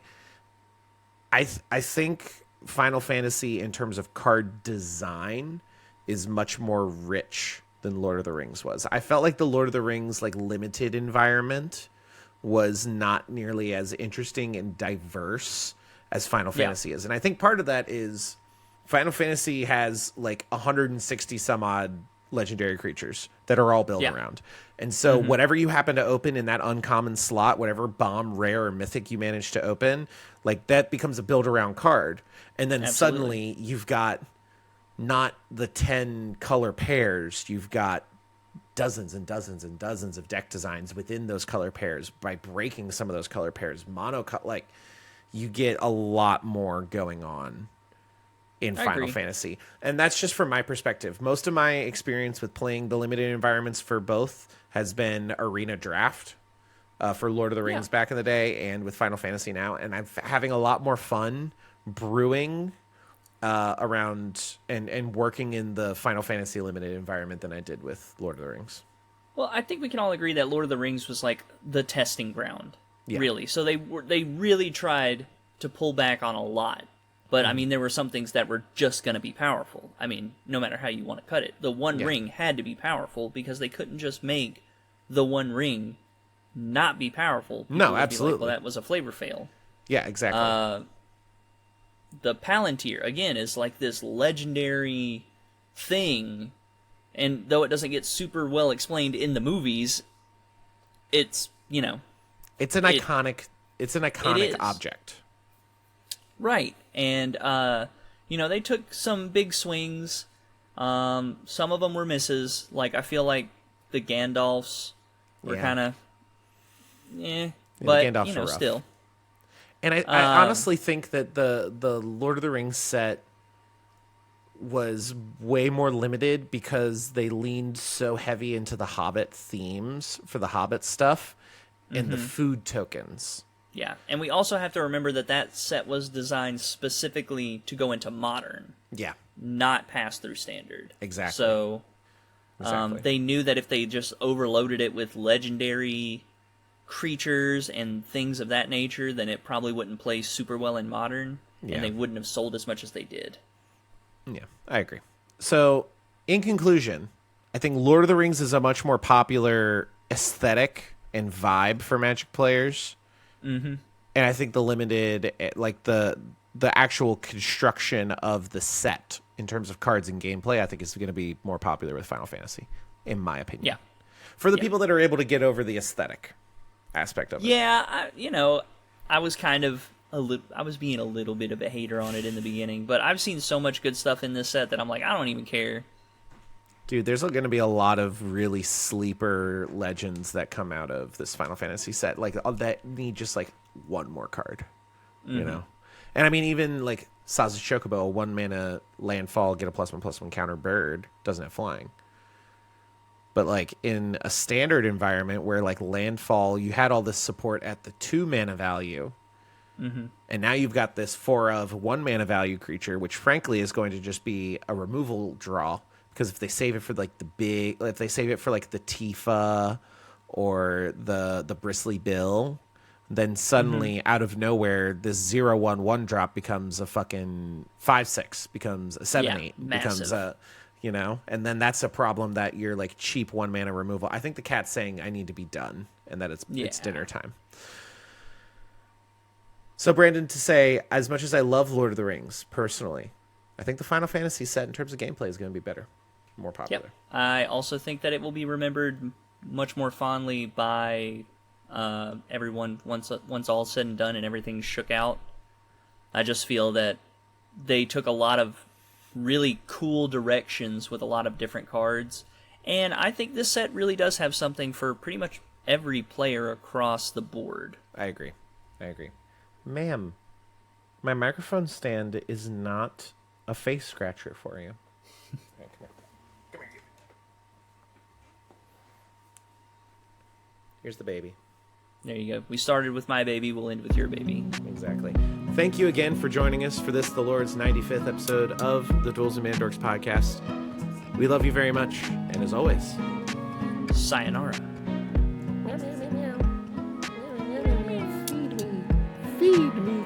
Speaker 1: I think Final Fantasy in terms of card design is much more rich than Lord of the Rings was. I felt like the Lord of the Rings like limited environment was not nearly as interesting and diverse as Final Fantasy is. And I think part of that is Final Fantasy has like 160 some odd legendary creatures that are all built around. And so whatever you happen to open in that uncommon slot, whatever bomb, rare, or mythic you manage to open, like that becomes a build around card. And then suddenly you've got not the 10 color pairs, you've got dozens and dozens and dozens of deck designs within those color pairs. By breaking some of those color pairs, like you get a lot more going on in Final Fantasy. And that's just from my perspective. Most of my experience with playing the limited environments for both has been Arena Draft for Lord of the Rings back in the day and with Final Fantasy now. And I'm having a lot more fun brewing around and working in the Final Fantasy limited environment than I did with Lord of the Rings.
Speaker 2: Well, I think we can all agree that Lord of the Rings was like the testing ground, really. So they really tried to pull back on a lot. But I mean, there were some things that were just going to be powerful. I mean, no matter how you want to cut it, the One Ring had to be powerful because they couldn't just make the One Ring not be powerful. People
Speaker 1: No,
Speaker 2: would be
Speaker 1: absolutely.
Speaker 2: like, well, that was a flavor fail.
Speaker 1: Yeah, exactly.
Speaker 2: The Palantir, again, is like this legendary thing, and though it doesn't get super well explained in the movies, it's, you know...
Speaker 1: It's an iconic object.
Speaker 2: Right, and, you know, they took some big swings. Some of them were misses. Like, I feel like the Gandalfs were kind of... but,
Speaker 1: Gandalfs
Speaker 2: you know,
Speaker 1: were rough.
Speaker 2: still...
Speaker 1: And I honestly think that the Lord of the Rings set was way more limited because they leaned so heavy into the Hobbit themes for the Hobbit stuff and the food tokens.
Speaker 2: Yeah, and we also have to remember that that set was designed specifically to go into Modern,
Speaker 1: Yeah,
Speaker 2: not pass through Standard.
Speaker 1: Exactly.
Speaker 2: So
Speaker 1: exactly.
Speaker 2: they knew that if they just overloaded it with legendary creatures and things of that nature, then it probably wouldn't play super well in Modern, and they wouldn't have sold as much as they did.
Speaker 1: Yeah, I agree. So, in conclusion, I think Lord of the Rings is a much more popular aesthetic and vibe for Magic players. Mm-hmm. And I think the limited, like the actual construction of the set in terms of cards and gameplay, I think is going to be more popular with Final Fantasy, in my opinion.
Speaker 2: Yeah.
Speaker 1: For the people that are able to get over the aesthetic aspect of it.
Speaker 2: Yeah, I was kind of I was being a little bit of a hater on it in the beginning, but I've seen so much good stuff in this set that I'm like, I don't even care.
Speaker 1: Dude, there's going to be a lot of really sleeper legends that come out of this Final Fantasy set, like that need just like one more card, you know. And I mean, even like Saza's Chocobo, a 1-mana landfall, get a +1/+1 counter bird, doesn't have flying. But like in a standard environment where like landfall, you had all this support at the 2-mana value, And now you've got this 4 of 1 mana value creature, which frankly is going to just be a removal draw. Because if they save it for like if they save it for like the Tifa or the Bristly Bill, then suddenly out of nowhere, this 0/1/1 drop becomes a fucking 5/6, becomes a 7/8, becomes a, and then that's a problem that you're like cheap 1 mana removal. I think the cat's saying I need to be done and that it's dinner time. So, Brandon, to say, as much as I love Lord of the Rings, personally, I think the Final Fantasy set in terms of gameplay is going to be better, more popular.
Speaker 2: Yep. I also think that it will be remembered much more fondly by everyone once all said and done and everything shook out. I just feel that they took a lot of really cool directions with a lot of different cards, and I think this set really does have something for pretty much every player across the board.
Speaker 1: I agree. Ma'am, my microphone stand is not a face scratcher for you. Right, come here. Here's the baby.
Speaker 2: There you go. We started with my baby, we'll end with your baby.
Speaker 1: Exactly. Thank you again for joining us for this, the Lord's 95th episode of the Duels and Dorks podcast. We love you very much, and as always,
Speaker 2: sayonara.
Speaker 1: Feed me.